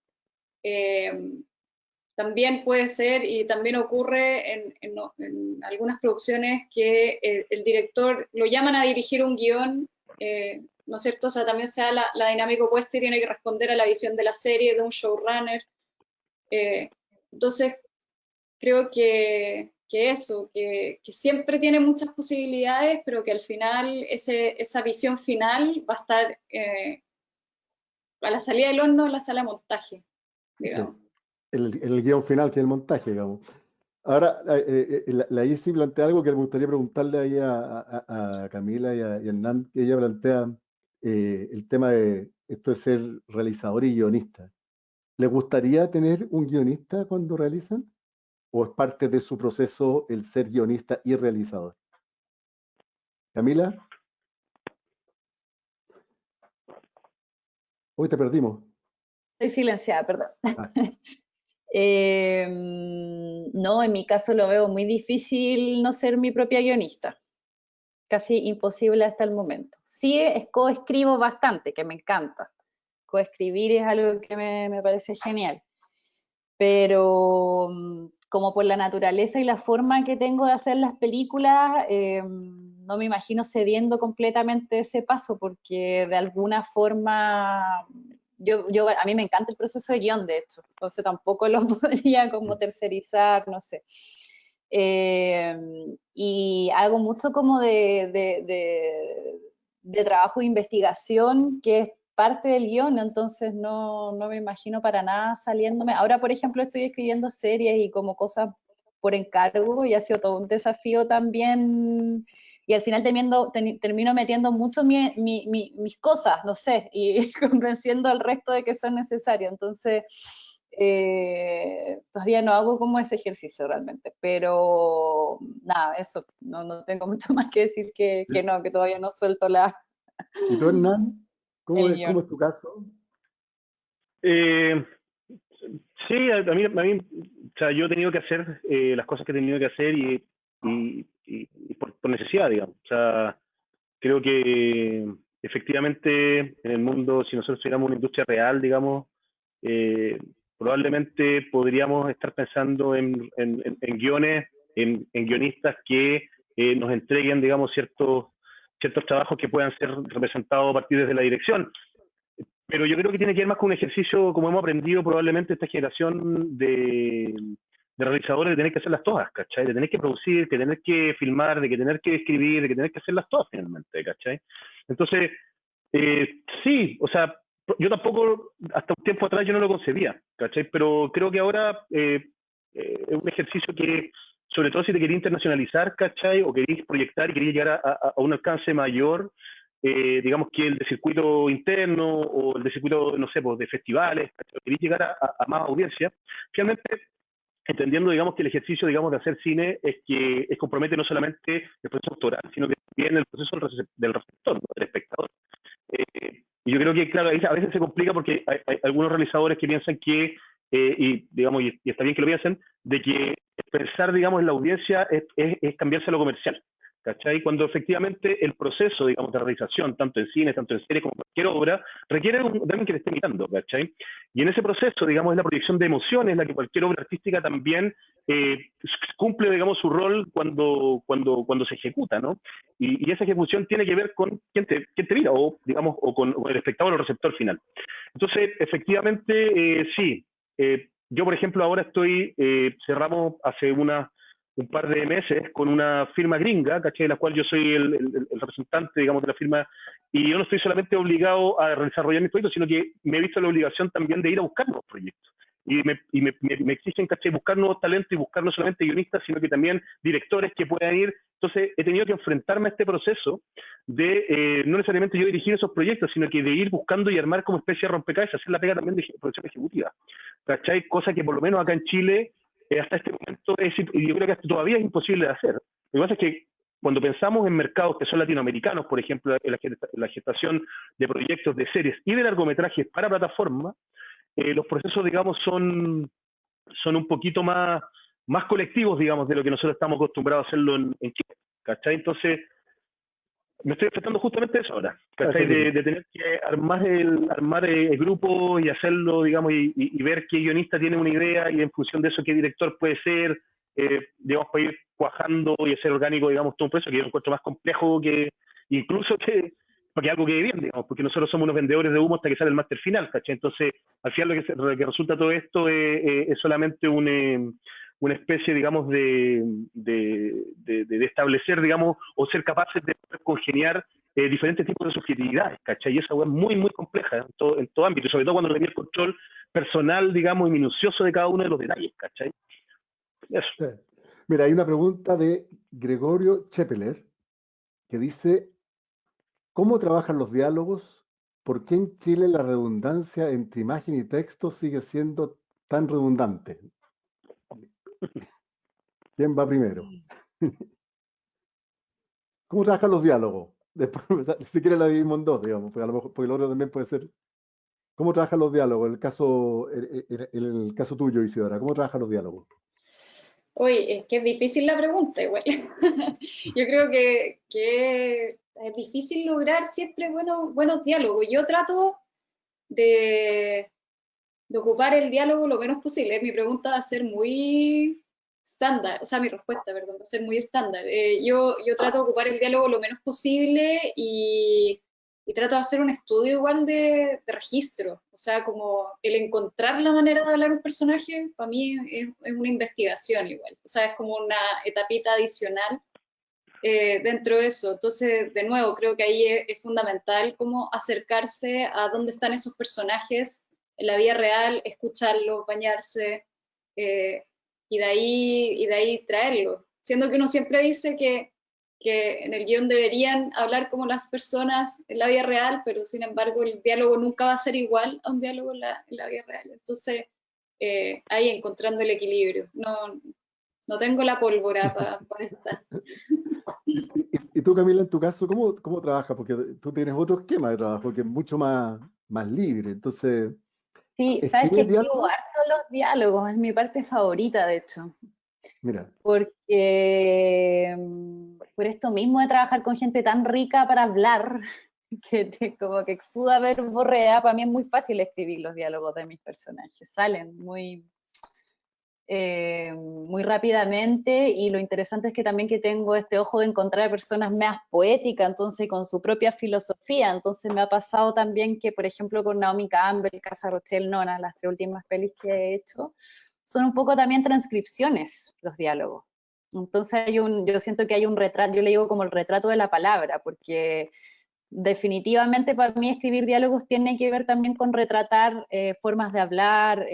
También puede ser y también ocurre en algunas producciones que el director lo llaman a dirigir un guión, ¿no es cierto? O sea, también se da la dinámica opuesta y tiene que responder a la visión de la serie, de un showrunner. Entonces, creo que eso, que siempre tiene muchas posibilidades, pero que al final esa visión final va a estar a la salida del horno en la sala de montaje, digamos. Sí. El guión final, que es el montaje, digamos. Ahora, la Isi plantea algo que me gustaría preguntarle ahí a Camila y a Hernán, que ella plantea el tema de esto de ser realizador y guionista. ¿Les gustaría tener un guionista cuando realizan? ¿O es parte de su proceso el ser guionista y realizador? Camila, hoy te perdimos. Estoy silenciada, perdón. Ah, No, en mi caso lo veo muy difícil no ser mi propia guionista. Casi imposible hasta el momento. Sí, coescribo bastante, que me encanta. Coescribir es algo que me parece genial. Pero como por la naturaleza y la forma que tengo de hacer las películas, no me imagino cediendo completamente ese paso, porque de alguna forma a mí me encanta el proceso de guión, de hecho, entonces tampoco lo podría como tercerizar, no sé. Y hago mucho como de trabajo de investigación, que es parte del guión, entonces no me imagino para nada saliéndome. Ahora, por ejemplo, estoy escribiendo series y como cosas por encargo y ha sido todo un desafío también. Y al final termino metiendo mucho mis cosas, no sé, y convenciendo al resto de que son necesarios. Entonces, todavía no hago como ese ejercicio realmente, pero nada, eso, no tengo mucho más que decir que no, que todavía no suelto ¿y tú, Hernán? el ¿Cómo guión. es tu caso? Sí, o sea, yo he tenido que hacer las cosas que he tenido que hacer y por necesidad, digamos. O sea, creo que efectivamente en el mundo, si nosotros tuviéramos una industria real, digamos, probablemente podríamos estar pensando en guiones, en guionistas que nos entreguen, digamos, ciertos trabajos que puedan ser representados a partir de la dirección. Pero yo creo que tiene que ver más con un ejercicio, como hemos aprendido probablemente esta generación de realizadores, de tener que hacerlas todas, ¿cachai? De tener que producir, de tener que filmar, de que tener que escribir, de que tener que hacerlas todas finalmente, ¿cachai? Entonces, sí, o sea, yo tampoco, hasta un tiempo atrás yo no lo concebía, ¿cachai? Pero creo que ahora es un ejercicio que, sobre todo si te querías internacionalizar, ¿cachai? O querías proyectar y querías llegar a un alcance mayor, digamos que el de circuito interno o el de circuito, no sé, pues, de festivales, ¿cachai? Querías llegar a más audiencia. Finalmente, entendiendo, digamos, que el ejercicio, digamos, de hacer cine es compromete no solamente el proceso actoral, sino que también el proceso del receptor, ¿no? Del espectador. Y yo creo que, claro, a veces se complica porque hay algunos realizadores que piensan que, y digamos, y está bien que lo piensen, de que pensar, digamos, en la audiencia es cambiarse a lo comercial, ¿cachai? Cuando efectivamente el proceso, digamos, de realización, tanto en cine, tanto en serie, como cualquier obra, requiere de alguien que te esté mirando, ¿cachai? Y en ese proceso, digamos, es la proyección de emociones, la que cualquier obra artística también cumple, digamos, su rol cuando se ejecuta, ¿no? Y esa ejecución tiene que ver con quién te mira, o, digamos, o con el espectador o el receptor final. Entonces, efectivamente, sí. Yo, por ejemplo, ahora cerramos hace un par de meses con una firma gringa, ¿cachai? De la cual yo soy el representante, digamos, de la firma, y yo no estoy solamente obligado a desarrollar mis proyectos, sino que me he visto la obligación también de ir a buscar nuevos proyectos. Y me exigen, ¿cachai? Buscar nuevos talentos y buscar no solamente guionistas, sino que también directores que puedan ir. Entonces, he tenido que enfrentarme a este proceso de no necesariamente yo dirigir esos proyectos, sino que de ir buscando y armar como especie de rompecabezas, hacer la pega también de producción ejecutiva, ¿cachai? Cosa que por lo menos acá en Chile hasta este momento y yo creo que hasta todavía es imposible de hacer. Lo que pasa es que cuando pensamos en mercados que son latinoamericanos, por ejemplo, en la gestación de proyectos de series y de largometrajes para plataformas, los procesos, digamos, son un poquito más colectivos, digamos, de lo que nosotros estamos acostumbrados a hacerlo en Chile, ¿cachai? Entonces, me estoy enfrentando justamente a eso ahora, ¿cachai? De tener que armar el grupo y hacerlo, digamos, y ver qué guionista tiene una idea y en función de eso qué director puede ser, digamos, para ir cuajando y hacer orgánico, digamos, todo un proceso que yo encuentro más complejo que incluso para que algo quede bien, digamos, porque nosotros somos unos vendedores de humo hasta que sale el máster final, ¿cachai? Entonces, al final lo que resulta todo esto es solamente una especie, digamos, de establecer, digamos, o ser capaces de congeniar diferentes tipos de subjetividades, ¿cachai? Y esa es muy, muy compleja en todo ámbito, y sobre todo cuando tenía el control personal, digamos, y minucioso de cada uno de los detalles, ¿cachai? Eso. Sí. Mira, hay una pregunta de Gregorio Chepeler que dice, ¿cómo trabajan los diálogos? ¿Por qué en Chile la redundancia entre imagen y texto sigue siendo tan redundante? ¿Quién va primero? ¿Cómo trabajan los diálogos? Después, si quiere la dividimos en dos, digamos, porque a lo mejor, porque el otro también puede ser. ¿Cómo trabajan los diálogos? El caso tuyo, Isidora, ¿cómo trabajan los diálogos? Oye, es que es difícil la pregunta, igual. Yo creo que es difícil lograr siempre buenos diálogos. Yo trato de ocupar el diálogo lo menos posible. Mi pregunta va a ser muy estándar, o sea, mi respuesta, perdón, va a ser muy estándar. Yo trato de ocupar el diálogo lo menos posible y trato de hacer un estudio igual de registro. O sea, como el encontrar la manera de hablar un personaje, para mí es una investigación igual. O sea, es como una etapita adicional dentro de eso. Entonces, de nuevo, creo que ahí es fundamental cómo acercarse a dónde están esos personajes en la vida real, escucharlos, bañarse, y de ahí traerlos. Siendo que uno siempre dice que en el guión deberían hablar como las personas en la vida real, pero sin embargo el diálogo nunca va a ser igual a un diálogo en la vida real. Entonces, ahí encontrando el equilibrio. No tengo la pólvora para esta. Y tú, Camila, en tu caso, ¿cómo trabajas? Porque tú tienes otro esquema de trabajo que es mucho más libre. Entonces, Sí, sabes que ¿escribes escribo diálogo? harto los diálogos, es mi parte favorita, de hecho. Mira, Porque por esto mismo de trabajar con gente tan rica para hablar, como que exuda verborrea, para mí es muy fácil escribir los diálogos de mis personajes, salen muy rápidamente, y lo interesante es que también que tengo este ojo de encontrar personas más poéticas, entonces con su propia filosofía. Entonces me ha pasado también que, por ejemplo, con Naomi Campbell, Casa Rochelle, Nona, las 3 últimas pelis que he hecho, son un poco también transcripciones los diálogos. Entonces yo siento que hay un retrato, yo le digo como el retrato de la palabra, porque definitivamente para mí escribir diálogos tiene que ver también con retratar formas de hablar,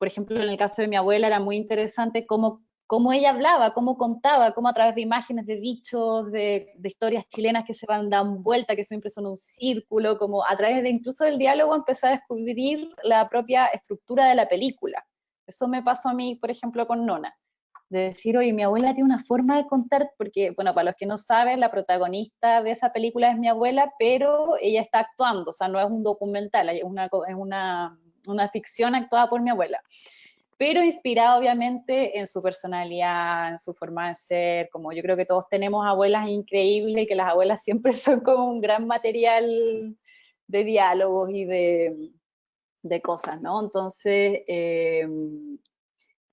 por ejemplo, en el caso de mi abuela era muy interesante cómo ella hablaba, cómo contaba, cómo a través de imágenes, de dichos, de historias chilenas que se van dando vuelta, que siempre son un círculo, como a través de incluso del diálogo empecé a descubrir la propia estructura de la película. Eso me pasó a mí, por ejemplo, con Nona. De decir, oye, mi abuela tiene una forma de contar, porque, bueno, para los que no saben, la protagonista de esa película es mi abuela, pero ella está actuando, o sea, no es un documental, es una ficción actuada por mi abuela, pero inspirada obviamente en su personalidad, en su forma de ser, como yo creo que todos tenemos abuelas increíbles y que las abuelas siempre son como un gran material de diálogos y de cosas, ¿no? Entonces,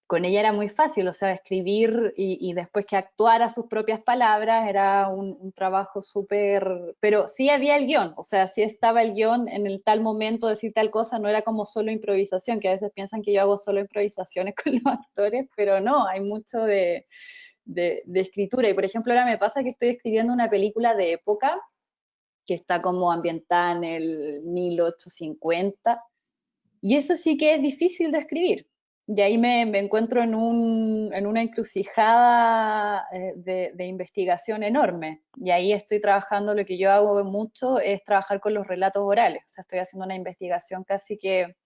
con ella era muy fácil, o sea, escribir y después que actuara sus propias palabras era un trabajo súper, pero sí había el guión, o sea, sí estaba el guión en el tal momento, decir tal cosa, no era como solo improvisación, que a veces piensan que yo hago solo improvisaciones con los actores, pero no, hay mucho de escritura, y por ejemplo ahora me pasa que estoy escribiendo una película de época, que está como ambientada en el 1850, y eso sí que es difícil de escribir. Y ahí me encuentro en una encrucijada de investigación enorme. Y ahí estoy trabajando, lo que yo hago mucho es trabajar con los relatos orales. O sea, estoy haciendo una investigación casi que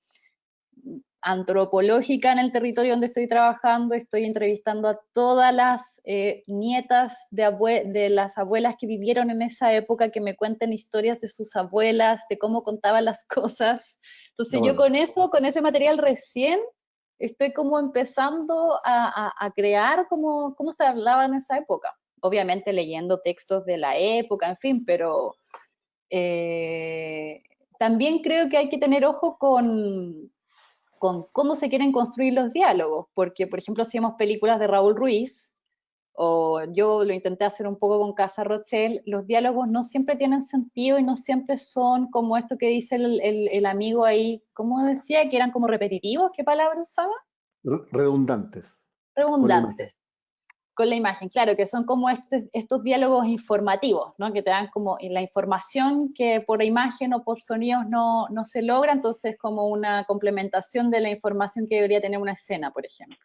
antropológica en el territorio donde estoy trabajando. Estoy entrevistando a todas las nietas de las abuelas que vivieron en esa época, que me cuenten historias de sus abuelas, de cómo contaban las cosas. Entonces yo con eso, con ese material recién, estoy como empezando a crear cómo se hablaba en esa época. Obviamente leyendo textos de la época, en fin, pero también creo que hay que tener ojo con cómo se quieren construir los diálogos, porque, por ejemplo, si vemos películas de Raúl Ruiz, o yo lo intenté hacer un poco con Casa Rochelle, los diálogos no siempre tienen sentido y no siempre son como esto que dice el amigo ahí, ¿cómo decía? Que eran como repetitivos, ¿qué palabra usaba? Redundantes. Redundantes. Con la imagen, claro, que son como estos diálogos informativos, ¿no? Que te dan como la información que por imagen o por sonidos no se logra, entonces como una complementación de la información que debería tener una escena, por ejemplo.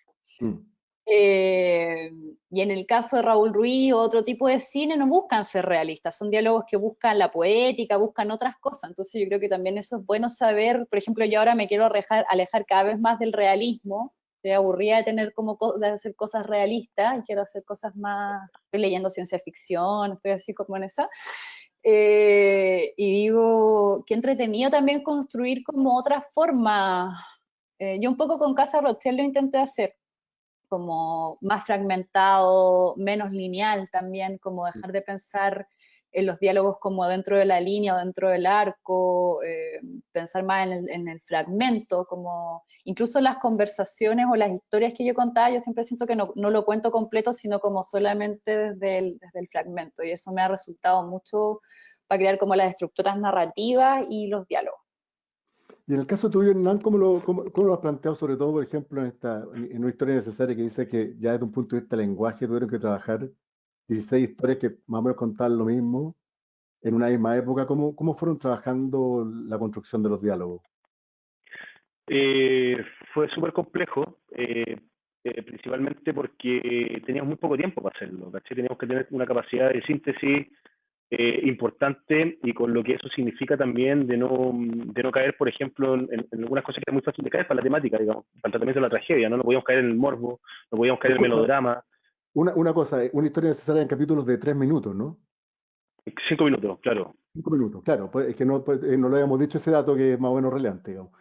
Y en el caso de Raúl Ruiz o otro tipo de cine no buscan ser realistas, son diálogos que buscan la poética, buscan otras cosas, entonces yo creo que también eso es bueno saber. Por ejemplo, yo ahora me quiero alejar cada vez más del realismo. Estoy aburrida de tener de hacer cosas realistas y quiero hacer cosas más, estoy leyendo ciencia ficción, estoy así como en esa, y digo, qué entretenido también construir como otra forma. Yo un poco con Casa Rochelle lo intenté hacer, como más fragmentado, menos lineal también, como dejar de pensar en los diálogos como dentro de la línea o dentro del arco, pensar más en el fragmento, como incluso las conversaciones o las historias que yo contaba, yo siempre siento que no lo cuento completo, sino como solamente desde el fragmento, y eso me ha resultado mucho para crear como las estructuras narrativas y los diálogos. Y en el caso tuyo, Hernán, ¿cómo lo has planteado, sobre todo, por ejemplo, en una historia necesaria que dice que ya desde un punto de vista de lenguaje tuvieron que trabajar 16 historias que más o menos contaban lo mismo en una misma época? ¿Cómo fueron trabajando la construcción de los diálogos? Fue súper complejo, principalmente porque teníamos muy poco tiempo para hacerlo, ¿cachai? Teníamos que tener una capacidad de síntesis importante, y con lo que eso significa también de no caer, por ejemplo, en algunas cosas que es muy fácil de caer para la temática, digamos, para el tratamiento de la tragedia, ¿no? No podíamos caer en el morbo, no podíamos caer en el melodrama. Una cosa, una historia necesaria en capítulos de 3 minutos, ¿no? 5 minutos, claro. 5 minutos, claro. Pues, es que no lo habíamos dicho ese dato que es más o menos relevante, digamos.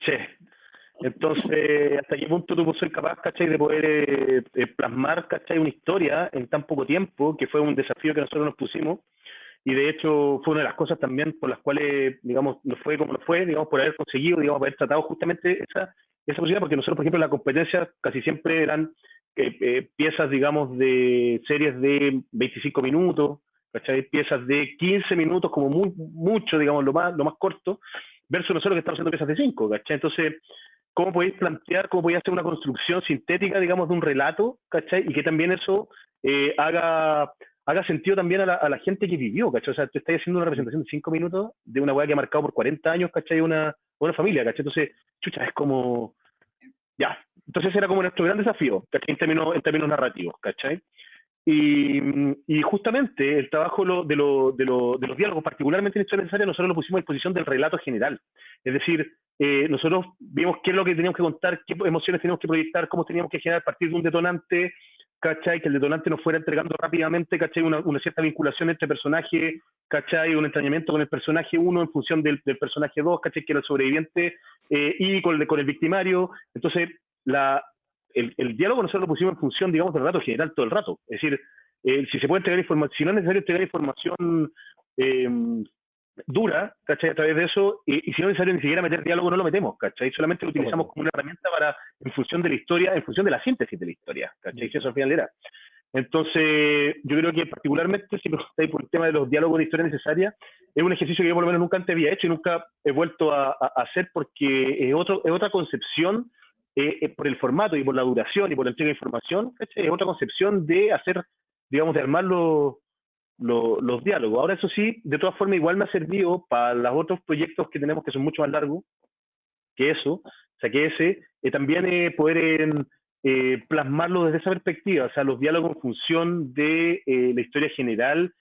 Sí. Entonces, ¿hasta qué punto tú ser capaz, cachai, de poder plasmar, cachai, una historia en tan poco tiempo? Que fue un desafío que nosotros nos pusimos, y de hecho fue una de las cosas también por las cuales, digamos, nos fue como nos fue, digamos, por haber conseguido, digamos, haber tratado justamente esa posibilidad, porque nosotros, por ejemplo, en la competencia casi siempre eran piezas, digamos, de series de 25 minutos, ¿cachai? Piezas de 15 minutos como mucho, digamos, lo más corto, versus nosotros que estamos haciendo piezas de 5, ¿cachai? Entonces, ¿cómo podéis plantear, cómo podéis hacer una construcción sintética, digamos, de un relato, ¿cachai? Y que también eso haga sentido también a la gente que vivió, ¿cachai? O sea, tú estás haciendo una representación de 5 minutos de una weá que ha marcado por 40 años, ¿cachai? Una familia, ¿cachai? Entonces, chucha, es como Ya, entonces era como nuestro gran desafío, ¿cachai? En términos narrativos, ¿cachai? Y justamente el trabajo de los diálogos, particularmente en Historia Necesaria, nosotros lo pusimos a disposición del relato general. Es decir, nosotros vimos qué es lo que teníamos que contar, qué emociones teníamos que proyectar, cómo teníamos que generar a partir de un detonante, ¿cachai? Que el detonante nos fuera entregando rápidamente, ¿cachai? Una cierta vinculación entre personaje, ¿cachai? Un entrañamiento con el personaje 1 en función del personaje 2, ¿cachai? Que era el sobreviviente, y con el victimario. Entonces, el diálogo nosotros lo pusimos en función, digamos, del relato general todo el rato. Es decir, si se puede entregar información, si no es necesario entregar información eh, dura, ¿cachai? A través de eso, y si no es necesario ni siquiera meter diálogo, no lo metemos, ¿cachai? Solamente lo utilizamos como una herramienta para, en función de la historia, en función de la síntesis de la historia, ¿cachai? Que eso al final era. Entonces, yo creo que particularmente, si me preguntáis por el tema de los diálogos de historia necesaria, es un ejercicio que yo por lo menos nunca antes había hecho y nunca he vuelto a hacer porque es otra concepción, por el formato y por la duración y por la entrega de información, ¿cachai? Es otra concepción de hacer, digamos, de armar los diálogos. Ahora, eso sí, de todas formas, igual me ha servido para los otros proyectos que tenemos que son mucho más largos que eso, o sea, que ese, también poder plasmarlo desde esa perspectiva, o sea, los diálogos en función de la historia general,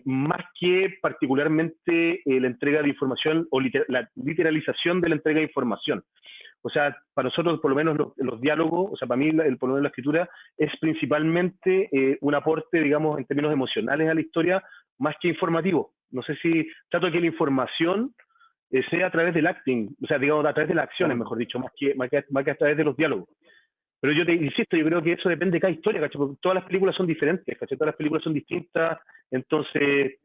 más que particularmente la entrega de información o la literalización de la entrega de información. O sea, para nosotros, por lo menos, los diálogos, o sea, para mí, por lo menos la escritura, es principalmente un aporte, digamos, en términos emocionales a la historia, más que informativo. No sé si trato de que la información sea a través del acting, o sea, digamos, a través de las acciones, mejor dicho, más que a través de los diálogos. Pero yo te insisto, yo creo que eso depende de cada historia, ¿cachai? Porque todas las películas son diferentes, ¿cachai? Todas las películas son distintas, entonces,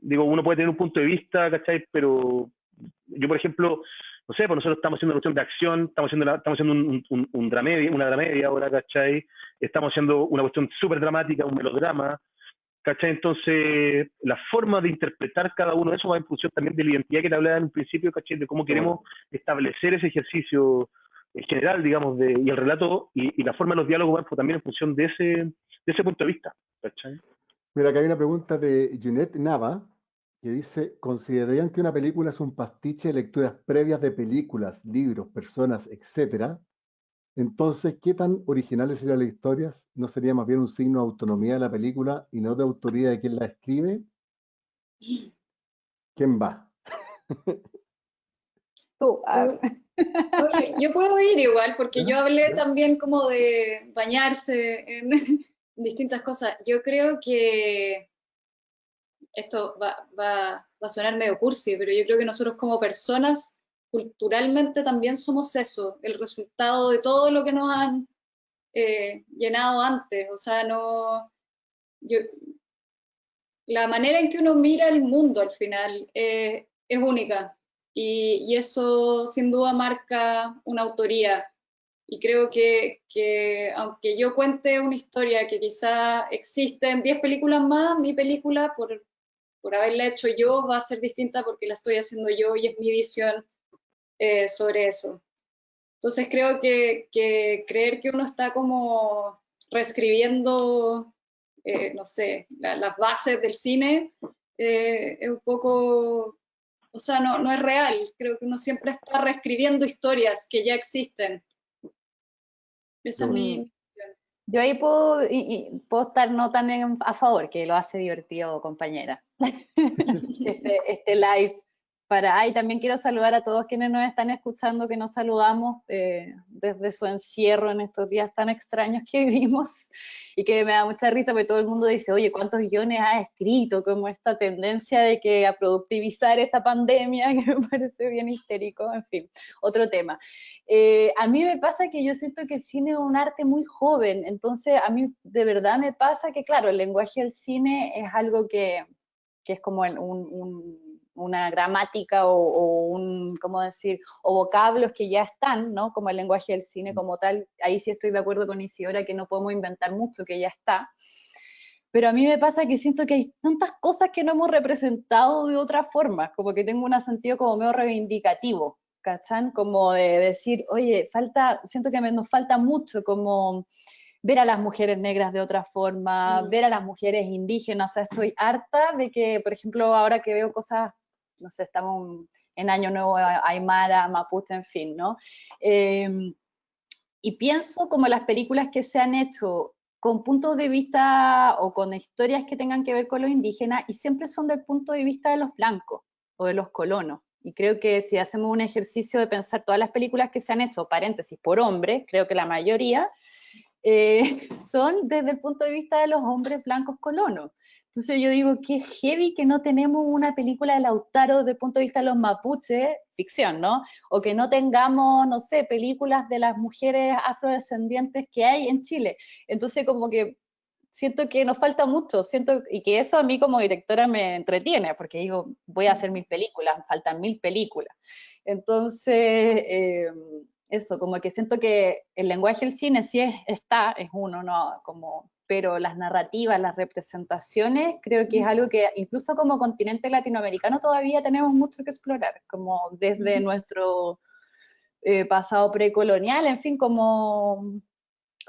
digo, uno puede tener un punto de vista, ¿cachai? Pero yo, por ejemplo, no sé, pues nosotros estamos haciendo una cuestión de acción, estamos haciendo una dramedia ahora, ¿cachai? Estamos haciendo una cuestión súper dramática, un melodrama, ¿cachai? Entonces, la forma de interpretar cada uno de esos va en función también de la identidad que te hablaba en un principio, ¿cachai? De cómo queremos establecer ese ejercicio en general, digamos, y el relato y la forma de los diálogos van también en función de ese punto de vista, ¿cachai? Mira, acá hay una pregunta de Junet Nava que dice, ¿considerarían que una película es un pastiche de lecturas previas de películas, libros, personas, etcétera? Entonces, ¿qué tan originales serían las historias? ¿No sería más bien un signo de autonomía de la película y no de autoría de quien la escribe? ¿Quién va? Tú, Oye, yo puedo ir igual, porque yo hablé también como de bañarse en distintas cosas. Yo creo que esto va a sonar medio cursi, pero yo creo que nosotros como personas culturalmente también somos eso, el resultado de todo lo que nos han llenado antes. O sea, no, la manera en que uno mira el mundo al final es única y eso sin duda marca una autoría. Y creo que aunque yo cuente una historia que quizá existe en 10 películas más, mi película, por haberla hecho yo, va a ser distinta porque la estoy haciendo yo y es mi visión sobre eso. Entonces creo que creer que uno está como reescribiendo, no sé, las bases del cine es un poco, o sea, no es real. Creo que uno siempre está reescribiendo historias que ya existen. Esa es mi... Yo ahí puedo, puedo estar no tan a favor, que lo hace divertido, compañera. este live. También quiero saludar a todos quienes nos están escuchando, que nos saludamos desde su encierro en estos días tan extraños que vivimos y que me da mucha risa porque todo el mundo dice, oye, ¿cuántos guiones has escrito? Como esta tendencia de que a productivizar esta pandemia, que me parece bien histérico, en fin, otro tema. A mí me pasa que yo siento que el cine es un arte muy joven, entonces a mí de verdad me pasa que, claro, el lenguaje del cine es algo que es como una gramática ¿cómo decir? O vocablos que ya están, ¿no? Como el lenguaje del cine como tal. Ahí sí estoy de acuerdo con Isidora que no podemos inventar mucho, que ya está. Pero a mí me pasa que siento que hay tantas cosas que no hemos representado de otra forma, como que tengo un sentido como medio reivindicativo, ¿cachan? Como de decir, oye, siento que nos falta mucho, como ver a las mujeres negras de otra forma, ver a las mujeres indígenas. O sea, estoy harta de que, por ejemplo, ahora que veo cosas, no sé, estamos en Año Nuevo, Aymara, Mapuche, en fin, ¿no? y pienso como las películas que se han hecho con puntos de vista o con historias que tengan que ver con los indígenas, y siempre son del punto de vista de los blancos o de los colonos. Y creo que si hacemos un ejercicio de pensar todas las películas que se han hecho, paréntesis, por hombres, creo que la mayoría, son desde el punto de vista de los hombres blancos colonos. Entonces yo digo, qué heavy que no tenemos una película de Lautaro desde el punto de vista de los mapuches, ficción, ¿no? O que no tengamos, no sé, películas de las mujeres afrodescendientes que hay en Chile. Entonces como que siento que nos falta mucho, siento, y que eso a mí como directora me entretiene, porque digo, voy a hacer 1000 películas, faltan 1000 películas. Entonces, eso, como que siento que el lenguaje del cine sí es uno, ¿no? Como, pero las narrativas, las representaciones, creo que es algo que incluso como continente latinoamericano todavía tenemos mucho que explorar, como desde nuestro pasado precolonial, en fin, como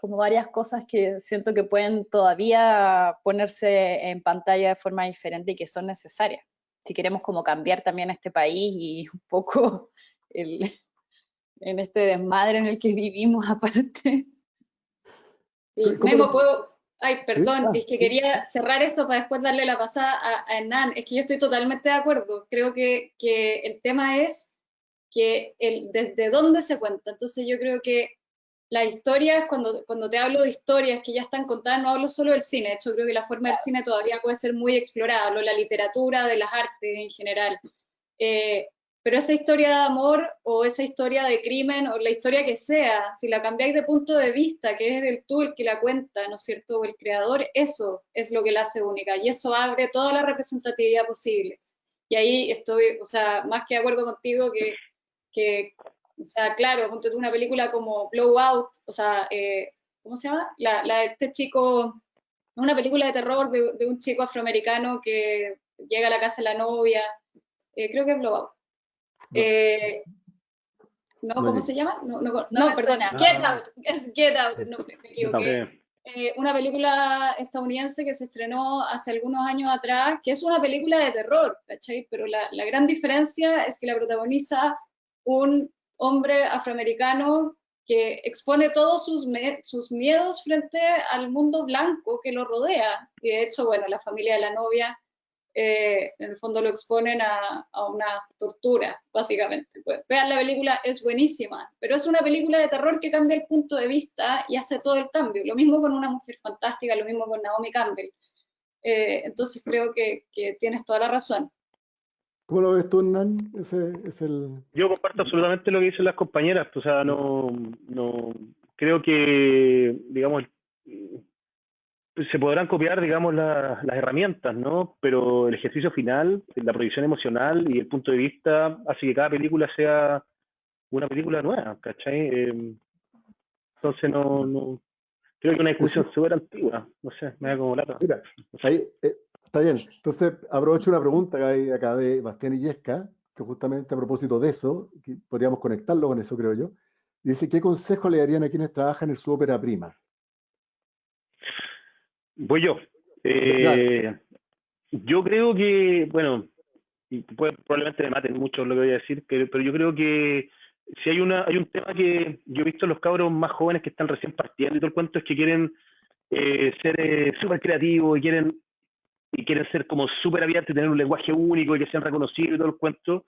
varias cosas que siento que pueden todavía ponerse en pantalla de forma diferente y que son necesarias, si queremos como cambiar también este país y un poco en este desmadre en el que vivimos aparte. Sí, Memo, puedo. Ay, ¿Sí? perdón, es que quería cerrar eso para después darle la pasada a Hernán. Es que yo estoy totalmente de acuerdo. Creo que el tema es que desde dónde se cuenta. Entonces yo creo que las historias, cuando te hablo de historias que ya están contadas, no hablo solo del cine. De hecho, creo que la forma del cine todavía puede ser muy explorada. Hablo de la literatura, de las artes en general. Pero esa historia de amor o esa historia de crimen o la historia que sea, si la cambiáis de punto de vista, que es el que la cuenta, ¿no es cierto? O el creador, eso es lo que la hace única y eso abre toda la representatividad posible. Y ahí estoy, o sea, más que de acuerdo contigo o sea, claro, ponte tú una película como Blowout, o sea, ¿cómo se llama? La de este chico, una película de terror de un chico afroamericano que llega a la casa de la novia, creo que es Blowout. ¿No? ¿Cómo se llama? No, perdón, Get Out, es Get Out, no, me equivoqué. Una película estadounidense que se estrenó hace algunos años atrás, que es una película de terror, ¿cachai? Pero la gran diferencia es que la protagoniza un hombre afroamericano que expone todos sus miedos frente al mundo blanco que lo rodea. Y de hecho, bueno, la familia de la novia en el fondo lo exponen a una tortura, básicamente. Pues, vean la película, es buenísima, pero es una película de terror que cambia el punto de vista y hace todo el cambio. Lo mismo con Una mujer fantástica, lo mismo con Naomi Campbell. Entonces creo que tienes toda la razón. ¿Cómo lo ves tú, Hernán? Ese es el... Yo comparto absolutamente lo que dicen las compañeras, o sea, no creo que, digamos, se podrán copiar, digamos, las herramientas, ¿no? Pero el ejercicio final, la proyección emocional y el punto de vista hace que cada película sea una película nueva, ¿cachai? Entonces creo que una discusión súper antigua, no sé, me da como lata. Mira, ahí, está bien. Entonces, aprovecho una pregunta que hay acá de Bastián Illesca, que justamente a propósito de eso, que podríamos conectarlo con eso, creo yo. Dice, ¿qué consejo le darían a quienes trabajan en su ópera prima? Voy yo. Yo creo que, bueno, y probablemente me maten mucho lo que voy a decir, pero yo creo que si hay un tema que yo he visto en los cabros más jóvenes que están recién partiendo y todo el cuento, es que quieren ser súper creativos y quieren ser como súper abiertos y tener un lenguaje único y que sean reconocidos y todo el cuento.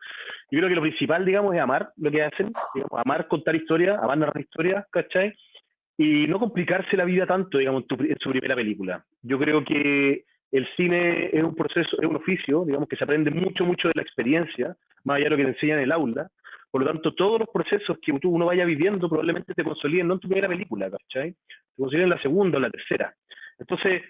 Yo creo que lo principal, digamos, es amar lo que hacen, digamos, amar contar historias, amar narrar historias, ¿cachai? Y no complicarse la vida tanto, digamos, en su primera película. Yo creo que el cine es un proceso, es un oficio, digamos, que se aprende mucho, mucho de la experiencia, más allá de lo que te enseñan en el aula. Por lo tanto, todos los procesos que uno vaya viviendo probablemente te consoliden, no en tu primera película, ¿cachai? Te consoliden en la segunda o en la tercera. Entonces,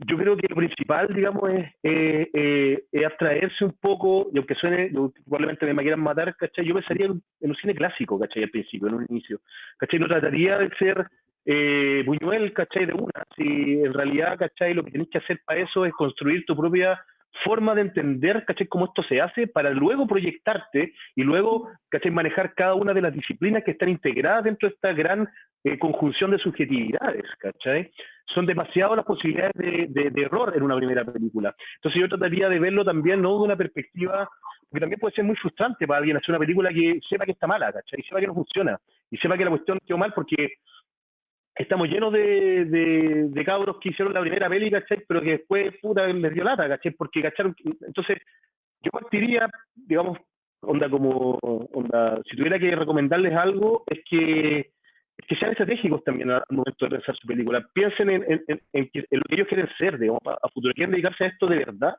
yo creo que lo principal, digamos, es abstraerse un poco, y aunque suene, probablemente me quieran matar, ¿cachai? Yo pensaría en un cine clásico, ¿cachai? Al principio, en un inicio, ¿cachai? No trataría de ser Buñuel, ¿cachai? De una, si en realidad, ¿cachai? Lo que tenés que hacer para eso es construir tu propia forma de entender, ¿cachai? Cómo esto se hace para luego proyectarte y luego, ¿cachai? Manejar cada una de las disciplinas que están integradas dentro de esta gran conjunción de subjetividades, ¿cachai? Son demasiadas las posibilidades de error en una primera película. Entonces yo trataría de verlo también, no de una perspectiva, porque también puede ser muy frustrante para alguien hacer una película que sepa que está mala, ¿cachai? Sepa que no funciona. y sepa que la cuestión quedó mal, porque estamos llenos de cabros que hicieron la primera peli, ¿cachai? Pero que después, puta, les dio lata, ¿cachai? Porque cacharon. Entonces, yo partiría, digamos, onda, si tuviera que recomendarles algo, es que sean estratégicos también al momento de pensar su película. Piensen en lo que ellos quieren ser, digamos, a futuro. ¿Quieren dedicarse a esto de verdad?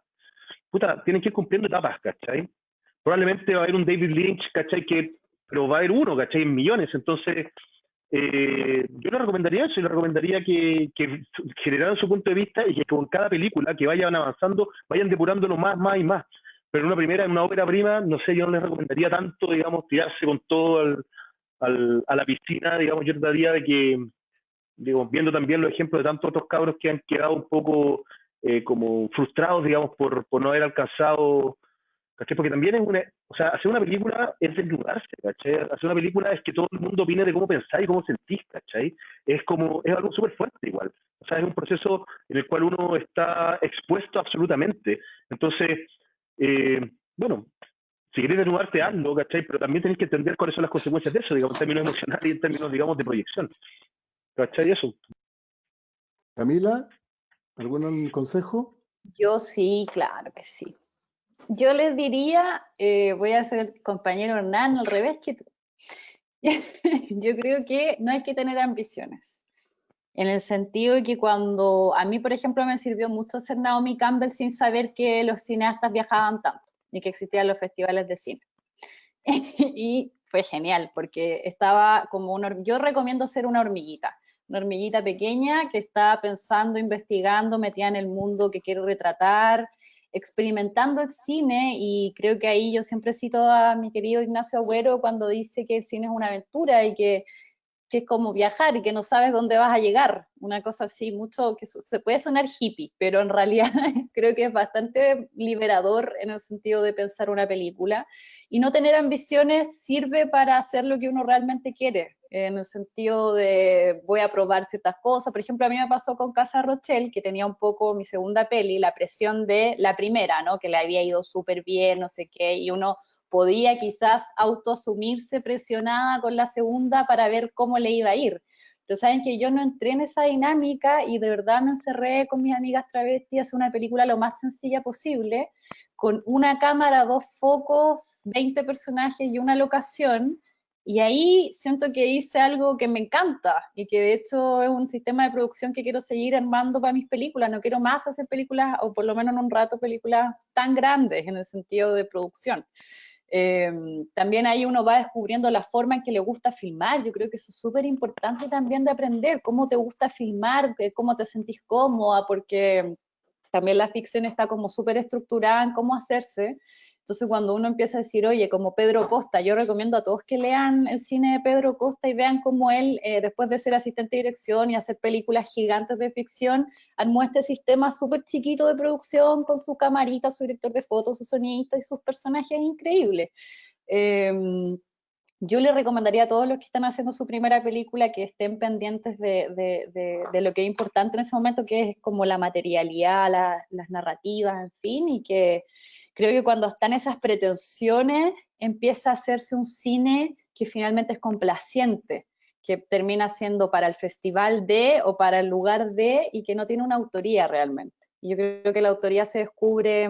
Puta, tienen que ir cumpliendo etapas, ¿cachai? Probablemente va a haber un David Lynch, ¿cachai? Pero va a haber uno, ¿cachai? En millones. Entonces, yo le recomendaría eso, y le recomendaría que generaran su punto de vista y que con cada película que vayan avanzando, vayan depurándolo más y más. Pero en una ópera prima, no sé, yo no les recomendaría tanto, digamos, tirarse con todo a la piscina, digamos. Yo trataría de que, digamos, viendo también los ejemplos de tantos otros cabros que han quedado un poco como frustrados, digamos, por no haber alcanzado, ¿cachai? Porque también o sea, hacer una película es desnudarse, ¿cachai? Hacer una película es que todo el mundo opine de cómo pensáis y cómo sentís, ¿cachai? Es algo súper fuerte igual. O sea, es un proceso en el cual uno está expuesto absolutamente. Entonces, bueno, si querés desnudarte, hazlo, ¿cachai? Pero también tenés que entender cuáles son las consecuencias de eso, digamos, en términos emocionales y en términos, digamos, de proyección. ¿Cachai? Eso. Camila, ¿algún consejo? Yo sí, claro que sí. Yo les diría, voy a ser el compañero Hernán al revés que tú. Yo creo que no hay que tener ambiciones. En el sentido de que cuando a mí, por ejemplo, me sirvió mucho ser Naomi Campbell sin saber que los cineastas viajaban tanto y que existían los festivales de cine. Y fue genial porque estaba como yo recomiendo ser una hormiguita pequeña que está pensando, investigando, metida en el mundo que quiere retratar, experimentando el cine, y creo que ahí yo siempre cito a mi querido Ignacio Agüero cuando dice que el cine es una aventura y que es como viajar y que no sabes dónde vas a llegar, una cosa así, mucho que se puede sonar hippie, pero en realidad creo que es bastante liberador en el sentido de pensar una película, y no tener ambiciones sirve para hacer lo que uno realmente quiere, en el sentido de voy a probar ciertas cosas. Por ejemplo, a mí me pasó con Casa Rochelle, que tenía un poco mi segunda peli, la presión de la primera, ¿no? Que le había ido súper bien, no sé qué, y uno podía quizás autoasumirse presionada con la segunda para ver cómo le iba a ir. Entonces, saben que yo no entré en esa dinámica y de verdad me encerré con mis amigas travestis a hacer una película lo más sencilla posible, con una cámara, 2 focos, 20 personajes y una locación. Y ahí siento que hice algo que me encanta y que de hecho es un sistema de producción que quiero seguir armando para mis películas. No quiero más hacer películas, o por lo menos en un rato, películas tan grandes en el sentido de producción. También ahí uno va descubriendo la forma en que le gusta filmar. Yo creo que eso es súper importante también de aprender, cómo te gusta filmar, cómo te sentís cómoda, porque también la ficción está como súper estructurada en cómo hacerse. Entonces cuando uno empieza a decir, oye, como Pedro Costa, yo recomiendo a todos que lean el cine de Pedro Costa y vean cómo él, después de ser asistente de dirección y hacer películas gigantes de ficción, armó este sistema súper chiquito de producción con su camarita, su director de fotos, su sonidista y sus personajes increíbles. Yo le recomendaría a todos los que están haciendo su primera película que estén pendientes de lo que es importante en ese momento, que es como la materialidad, las narrativas, en fin, y que creo que cuando están esas pretensiones empieza a hacerse un cine que finalmente es complaciente, que termina siendo para el festival de o para el lugar de, y que no tiene una autoría realmente. Y yo creo que la autoría se descubre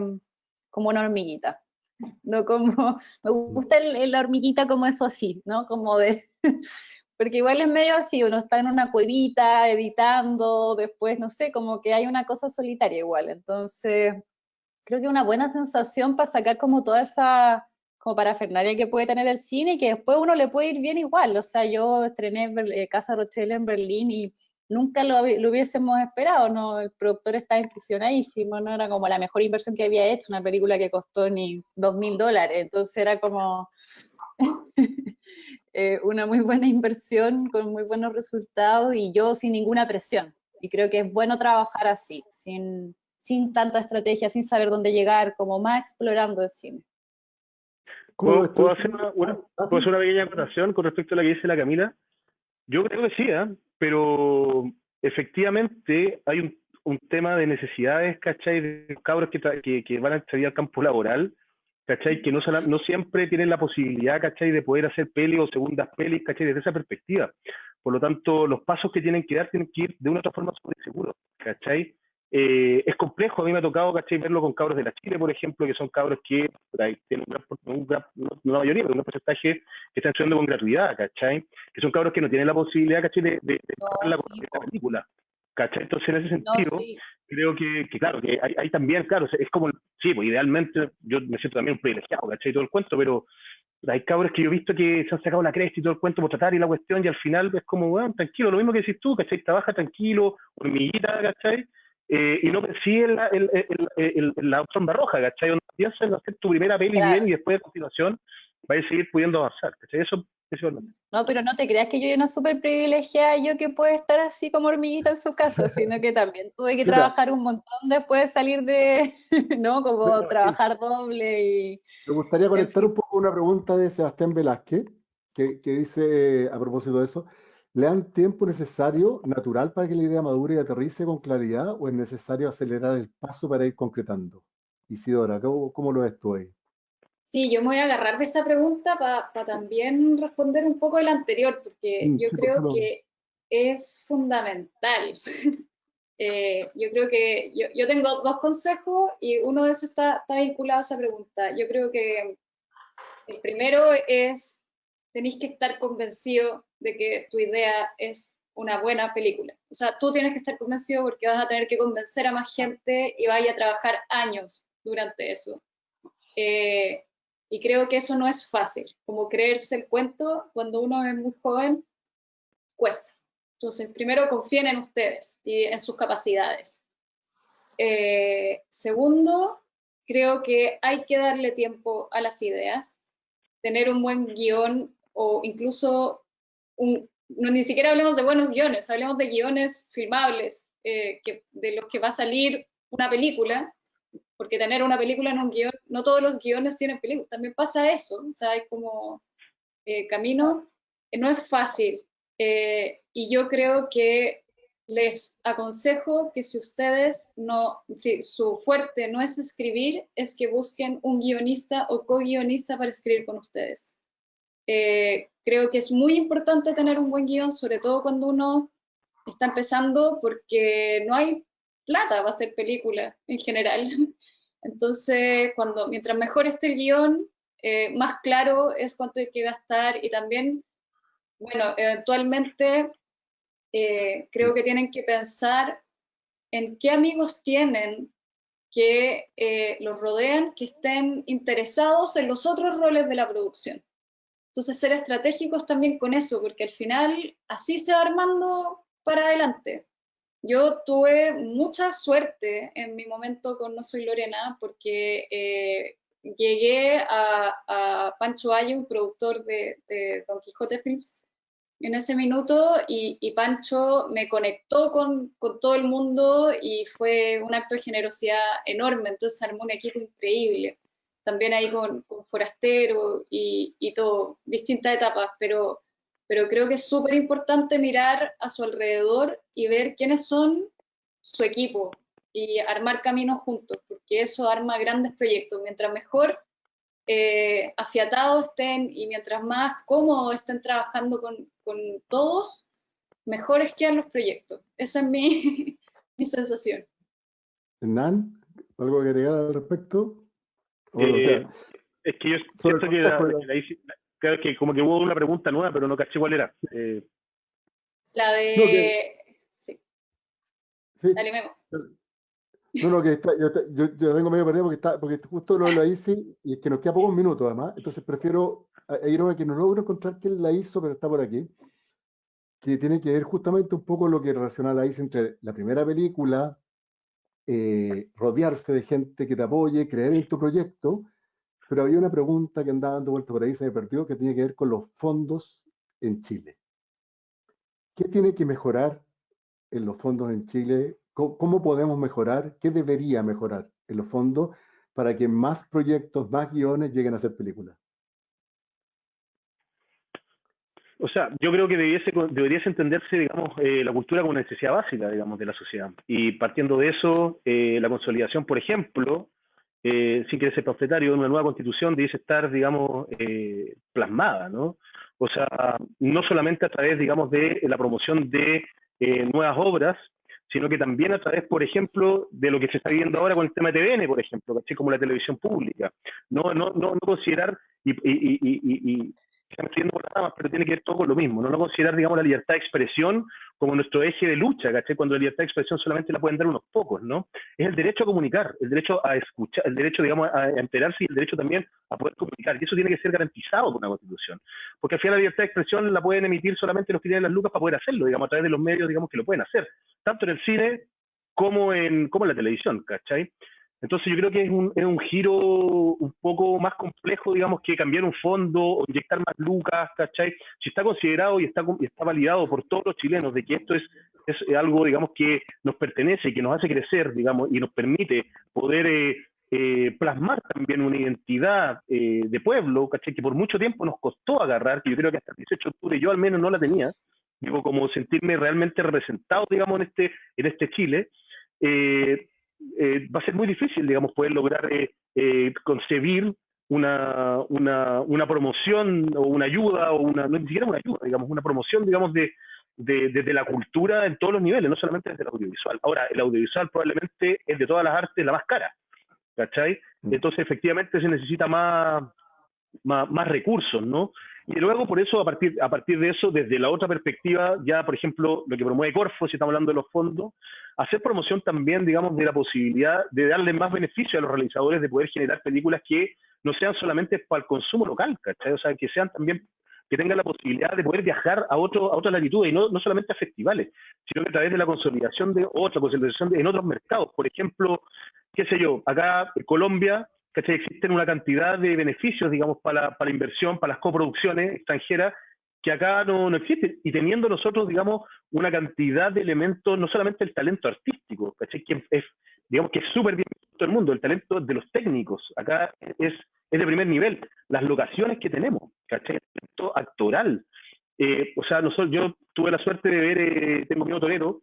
como una hormiguita. No como, me gusta la hormiguita como eso así, ¿no? Como de, porque igual es medio así, uno está en una cuevita editando, después, no sé, como que hay una cosa solitaria igual. Entonces, creo que una buena sensación para sacar como toda esa, como parafernalia que puede tener el cine, y que después uno le puede ir bien igual. O sea, yo estrené Casa Rochelle en Berlín y nunca lo hubiésemos esperado, ¿no? El productor estaba impresionadísimo, ¿no? Era como la mejor inversión que había hecho, una película que costó ni $2.000, entonces era como una muy buena inversión con muy buenos resultados y yo sin ninguna presión. Y creo que es bueno trabajar así, sin tanta estrategia, sin saber dónde llegar, como más explorando el cine. ¿Puedo hacer una pequeña acotación con respecto a lo que dice la Camila? Yo creo que sí, pero efectivamente hay un tema de necesidades, ¿cachai? De los cabros que van a salir al campo laboral, ¿cachai? Que no siempre tienen la posibilidad, ¿cachai? De poder hacer pelis o segundas pelis, ¿cachai? Desde esa perspectiva. Por lo tanto, los pasos que tienen que dar tienen que ir de una u otra forma sobre seguros, ¿cachai? Es complejo, a mí me ha tocado, ¿cachai? Verlo con cabros de la Chile, por ejemplo, que son cabros que tienen no la mayoría, pero un gran porcentaje que están estudiando con gratuidad, ¿cachai? Que son cabros que no tienen la posibilidad, ¿cachai? De pagar la película, ¿cachai? Entonces, en ese sentido, creo que claro, que hay también, claro, es como, sí, pues idealmente yo me siento también un privilegiado, ¿cachai? Todo el cuento, pero hay cabros que yo he visto que se han sacado la cresta y todo el cuento por tratar y la cuestión, y al final es como, bueno, tranquilo, lo mismo que decís tú, ¿cachai? Trabaja tranquilo, hormiguita, ¿cachai? Y no persigue la sombra roja, ¿cachai? Piensa en hacer tu primera peli bien y después a continuación vas a seguir pudiendo avanzar, ¿cachai? Eso principalmente. No, pero no te creas que yo soy una súper privilegiada, yo que puedo estar así como hormiguita en su casa, sino que también tuve que trabajar un montón después de salir de, ¿no? Como trabajar doble y... Me gustaría conectar un poco una pregunta de Sebastián Velázquez, que dice, a propósito de eso, ¿le dan tiempo necesario, natural, para que la idea madure y aterrice con claridad, o es necesario acelerar el paso para ir concretando? Isidora, ¿cómo lo ves tú ahí? Sí, yo me voy a agarrar de esta pregunta para también responder un poco el anterior, porque yo Sí, creo que es fundamental. Yo creo que yo tengo dos consejos y uno de esos está vinculado a esa pregunta. Yo creo que el primero es, tenéis que estar convencido de que tu idea es una buena película. O sea, tú tienes que estar convencido porque vas a tener que convencer a más gente y vaya a trabajar años durante eso. Y creo que eso no es fácil, como creerse el cuento cuando uno es muy joven, cuesta. Entonces, primero confíen en ustedes y en sus capacidades. Segundo, creo que hay que darle tiempo a las ideas, tener un buen guión o incluso, no, ni siquiera hablemos de buenos guiones, hablemos de guiones filmables, de los que va a salir una película, porque tener una película en un guión, no todos los guiones tienen película, también pasa eso, o sea, hay como camino, no es fácil, y yo creo que les aconsejo que si ustedes no, si su fuerte no es escribir, es que busquen un guionista o co-guionista para escribir con ustedes. Creo que es muy importante tener un buen guión, sobre todo cuando uno está empezando, porque no hay plata para hacer película en general. Entonces, mientras mejor esté el guión, más claro es cuánto hay que gastar y también, bueno, eventualmente creo que tienen que pensar en qué amigos tienen que los rodean, que estén interesados en los otros roles de la producción. Entonces, ser estratégicos también con eso, porque al final así se va armando para adelante. Yo tuve mucha suerte en mi momento con No Soy Lorena, porque llegué a Pancho Valle, un productor de Don Quijote Films, en ese minuto, y Pancho me conectó con todo el mundo y fue un acto de generosidad enorme, entonces armó un equipo increíble. También ahí con Forastero y todo, distintas etapas, pero creo que es súper importante mirar a su alrededor y ver quiénes son su equipo y armar caminos juntos, porque eso arma grandes proyectos. Mientras mejor afiatados estén y mientras más cómodos estén trabajando con todos, mejores quedan los proyectos. Esa es mi sensación. Hernán, ¿algo que agregar al respecto? Es que yo siento que como que hubo una pregunta nueva, pero no caché cuál era. La de... Sí. Dale, Memo. No, que yo tengo medio perdido porque justo lo hice y es que nos queda pocos minutos además, entonces prefiero ir a que no logro encontrar quién la hizo, pero está por aquí, que tiene que ver justamente un poco lo que relaciona la ICE entre la primera película, rodearse de gente que te apoye, creer en tu proyecto, pero había una pregunta que andaba dando vuelta por ahí, se me perdió, que tiene que ver con los fondos en Chile. ¿Qué tiene que mejorar en los fondos en Chile? ¿Cómo podemos mejorar? ¿Qué debería mejorar en los fondos para que más proyectos, más guiones lleguen a ser películas? O sea, yo creo que debería entenderse, digamos, la cultura como una necesidad básica, digamos, de la sociedad. Y partiendo de eso, la consolidación, por ejemplo, sin querer ser profetario, una nueva constitución debiese estar, digamos, plasmada, ¿no? O sea, no solamente a través, digamos, de la promoción de nuevas obras, sino que también a través, por ejemplo, de lo que se está viendo ahora con el tema de TVN, por ejemplo, ¿cachai? Como la televisión pública. No considerar, se me estoy yendo por las ramas, pero tiene que ver todo con lo mismo, no considerar, digamos, la libertad de expresión como nuestro eje de lucha, ¿cachai? Cuando la libertad de expresión solamente la pueden dar unos pocos, ¿no? Es el derecho a comunicar, el derecho a escuchar, el derecho, digamos, a enterarse y el derecho también a poder comunicar. Y eso tiene que ser garantizado por una constitución. Porque al final la libertad de expresión la pueden emitir solamente los que tienen las lucas para poder hacerlo, digamos, a través de los medios, digamos, que lo pueden hacer. Tanto en el cine como en la televisión, ¿cachai? Entonces yo creo que es un giro un poco más complejo, digamos, que cambiar un fondo o inyectar más lucas, ¿cachai? Si está considerado y está validado por todos los chilenos de que esto es algo, digamos, que nos pertenece, que nos hace crecer, digamos, y nos permite poder plasmar también una identidad de pueblo, ¿cachai? Que por mucho tiempo nos costó agarrar, que yo creo que hasta el 18 de octubre yo al menos no la tenía, digo, como sentirme realmente representado, digamos, en este Chile. Va a ser muy difícil, digamos, poder lograr concebir una promoción o una ayuda, no ni siquiera una ayuda, digamos, una promoción, digamos, de la cultura en todos los niveles, no solamente desde el audiovisual. Ahora, el audiovisual probablemente es de todas las artes la más cara, ¿cachai? Entonces, efectivamente, se necesita más recursos, ¿no? Y luego, por eso, a partir de eso, desde la otra perspectiva, ya, por ejemplo, lo que promueve Corfo, si estamos hablando de los fondos, hacer promoción también, digamos, de la posibilidad de darle más beneficio a los realizadores de poder generar películas que no sean solamente para el consumo local, ¿cachai? O sea, que sean también, que tengan la posibilidad de poder viajar a otras latitudes, y no solamente a festivales, sino que a través de la consolidación en otros mercados. Por ejemplo, qué sé yo, acá en Colombia, ¿cachai? Existen una cantidad de beneficios, digamos, para la inversión, para las coproducciones extranjeras, que acá no existen. Y teniendo nosotros, digamos, una cantidad de elementos, no solamente el talento artístico, ¿cachai? Que digamos que es súper bien visto en todo el mundo, el talento de los técnicos, acá es de primer nivel. Las locaciones que tenemos, ¿cachai? El talento actoral. O sea, yo tuve la suerte de ver, tengo mi torero,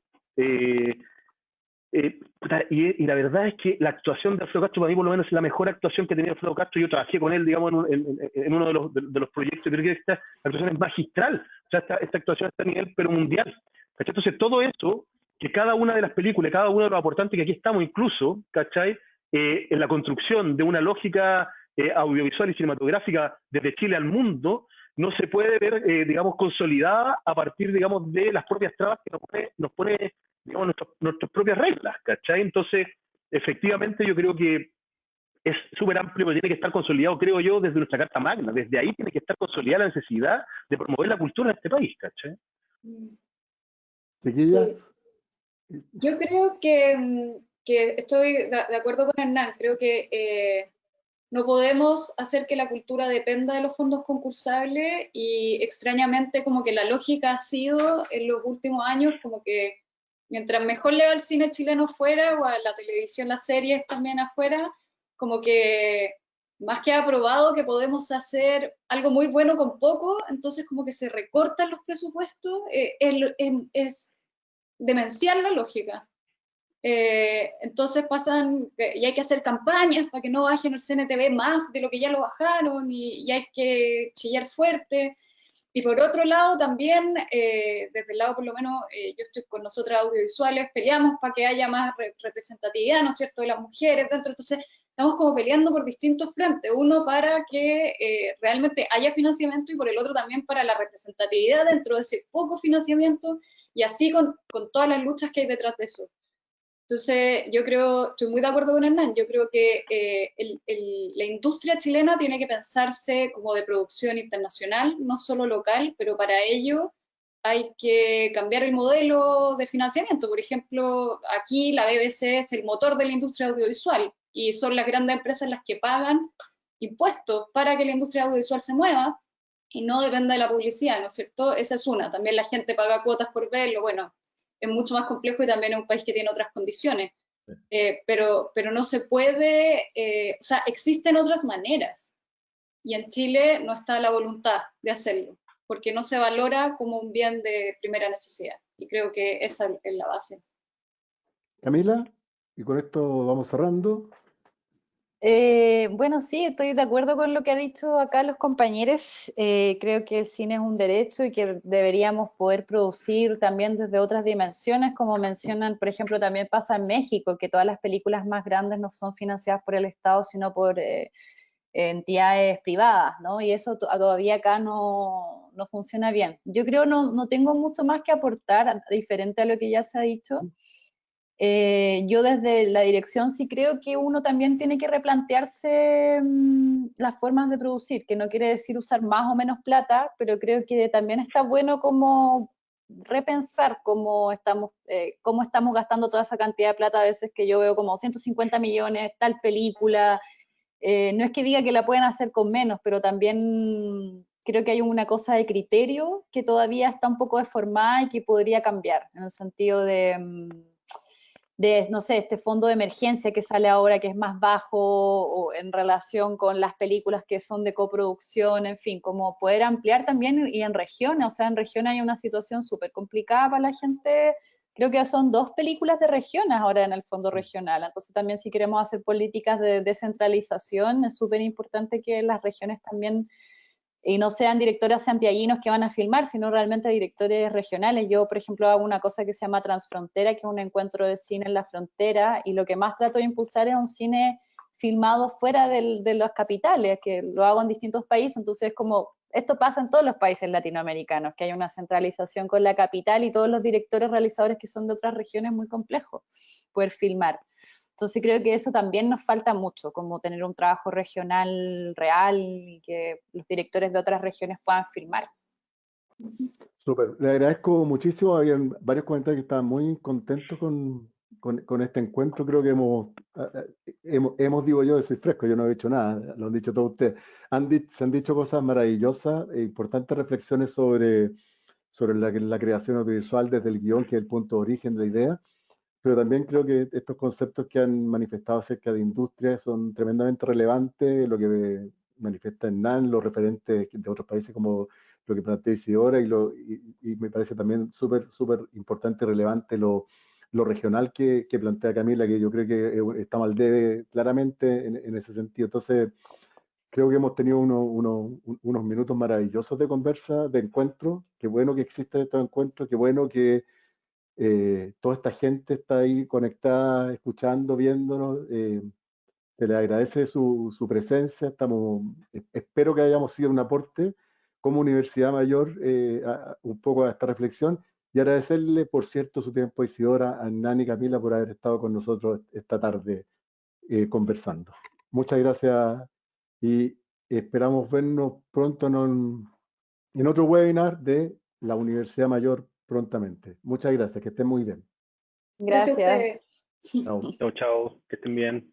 y la verdad es que la actuación de Alfredo Castro para mí por lo menos es la mejor actuación que tenía Alfredo Castro. Yo trabajé con él, digamos, en uno de los proyectos, creo que esta actuación es magistral. O sea, esta actuación está a nivel pero mundial. ¿Cachai? Entonces todo eso, que cada una de las películas, cada uno de los aportantes que aquí estamos incluso, ¿cachai? En la construcción de una lógica audiovisual y cinematográfica desde Chile al mundo, no se puede ver, digamos, consolidada a partir, digamos, de las propias trabas que nos pone digamos, nuestras propias reglas, ¿cachai? Entonces, efectivamente, yo creo que es súper amplio, pero tiene que estar consolidado, creo yo, desde nuestra Carta Magna. Desde ahí tiene que estar consolidada la necesidad de promover la cultura en este país, ¿cachai? Sí. Yo creo que estoy de acuerdo con Hernán. Creo que no podemos hacer que la cultura dependa de los fondos concursables y extrañamente como que la lógica ha sido en los últimos años como que mientras mejor le va el cine chileno fuera o a la televisión, las series también afuera, como que más que aprobado que podemos hacer algo muy bueno con poco, entonces como que se recortan los presupuestos, es demencial la lógica. Entonces pasan, y hay que hacer campañas para que no bajen el CNTV más de lo que ya lo bajaron, y hay que chillar fuerte. Y por otro lado también, desde el lado por lo menos, yo estoy con nosotras audiovisuales, peleamos para que haya más representatividad, ¿no es cierto?, de las mujeres dentro. Entonces estamos como peleando por distintos frentes, uno para que realmente haya financiamiento y por el otro también para la representatividad dentro de ese poco financiamiento, y así con todas las luchas que hay detrás de eso. Entonces, yo creo, estoy muy de acuerdo con Hernán, yo creo que la industria chilena tiene que pensarse como de producción internacional, no solo local, pero para ello hay que cambiar el modelo de financiamiento. Por ejemplo, aquí la BBC es el motor de la industria audiovisual y son las grandes empresas las que pagan impuestos para que la industria audiovisual se mueva y no dependa de la publicidad, ¿no es cierto? Esa es una. También la gente paga cuotas por verlo, bueno, es mucho más complejo y también es un país que tiene otras condiciones. Pero no se puede, o sea, existen otras maneras y en Chile no está la voluntad de hacerlo, porque no se valora como un bien de primera necesidad. Y creo que esa es la base. Camila, y con esto vamos cerrando. Bueno, sí, estoy de acuerdo con lo que ha dicho acá los compañeros. Creo que el cine es un derecho y que deberíamos poder producir también desde otras dimensiones, como mencionan, por ejemplo, también pasa en México, que todas las películas más grandes no son financiadas por el Estado, sino por entidades privadas, ¿no? Y eso todavía acá no funciona bien. Yo creo no tengo mucho más que aportar, diferente a lo que ya se ha dicho. Yo desde la dirección sí creo que uno también tiene que replantearse las formas de producir, que no quiere decir usar más o menos plata, pero creo que también está bueno como repensar cómo estamos gastando toda esa cantidad de plata a veces que yo veo como 150 millones, tal película. No es que diga que la pueden hacer con menos, pero también creo que hay una cosa de criterio que todavía está un poco deformada y que podría cambiar, en el sentido de, no sé, este fondo de emergencia que sale ahora que es más bajo o en relación con las películas que son de coproducción, en fin, como poder ampliar también y en regiones, o sea, en regiones hay una situación súper complicada para la gente. Creo que son 2 películas de regiones ahora en el fondo regional, entonces también si queremos hacer políticas de descentralización es súper importante que las regiones también y no sean directores santiaguinos que van a filmar, sino realmente directores regionales. Yo, por ejemplo, hago una cosa que se llama Transfrontera, que es un encuentro de cine en la frontera, y lo que más trato de impulsar es un cine filmado fuera de las capitales, que lo hago en distintos países, entonces como esto pasa en todos los países latinoamericanos, que hay una centralización con la capital y todos los directores realizadores que son de otras regiones muy complejos poder filmar. Entonces creo que eso también nos falta mucho, como tener un trabajo regional real y que los directores de otras regiones puedan filmar. Súper, le agradezco muchísimo. Habían varios comentarios que estaban muy contentos con este encuentro. Creo que digo yo, soy fresco, yo no he hecho nada, lo han dicho todos ustedes. Se han dicho cosas maravillosas e importantes reflexiones sobre la creación audiovisual desde el guión, que es el punto de origen de la idea. Pero también creo que estos conceptos que han manifestado acerca de industria son tremendamente relevantes, lo que manifiesta Hernán, los referentes de otros países como lo que plantea Isidora, y me parece también súper importante y relevante lo regional que plantea Camila, que yo creo que estamos al debe claramente en ese sentido. Entonces, creo que hemos tenido unos minutos maravillosos de conversa, de encuentro. Qué bueno que existen estos encuentros, qué bueno que toda esta gente está ahí conectada, escuchando, viéndonos. Se les agradece su presencia. Espero que hayamos sido un aporte como Universidad Mayor un poco a esta reflexión y agradecerle, por cierto, su tiempo a Isidora, a Nani y Camila por haber estado con nosotros esta tarde conversando. Muchas gracias y esperamos vernos pronto en otro webinar de la Universidad Mayor prontamente. Muchas gracias, que estén muy bien. Gracias a Gracias. ustedes. Chao. Chao, chao, que estén bien.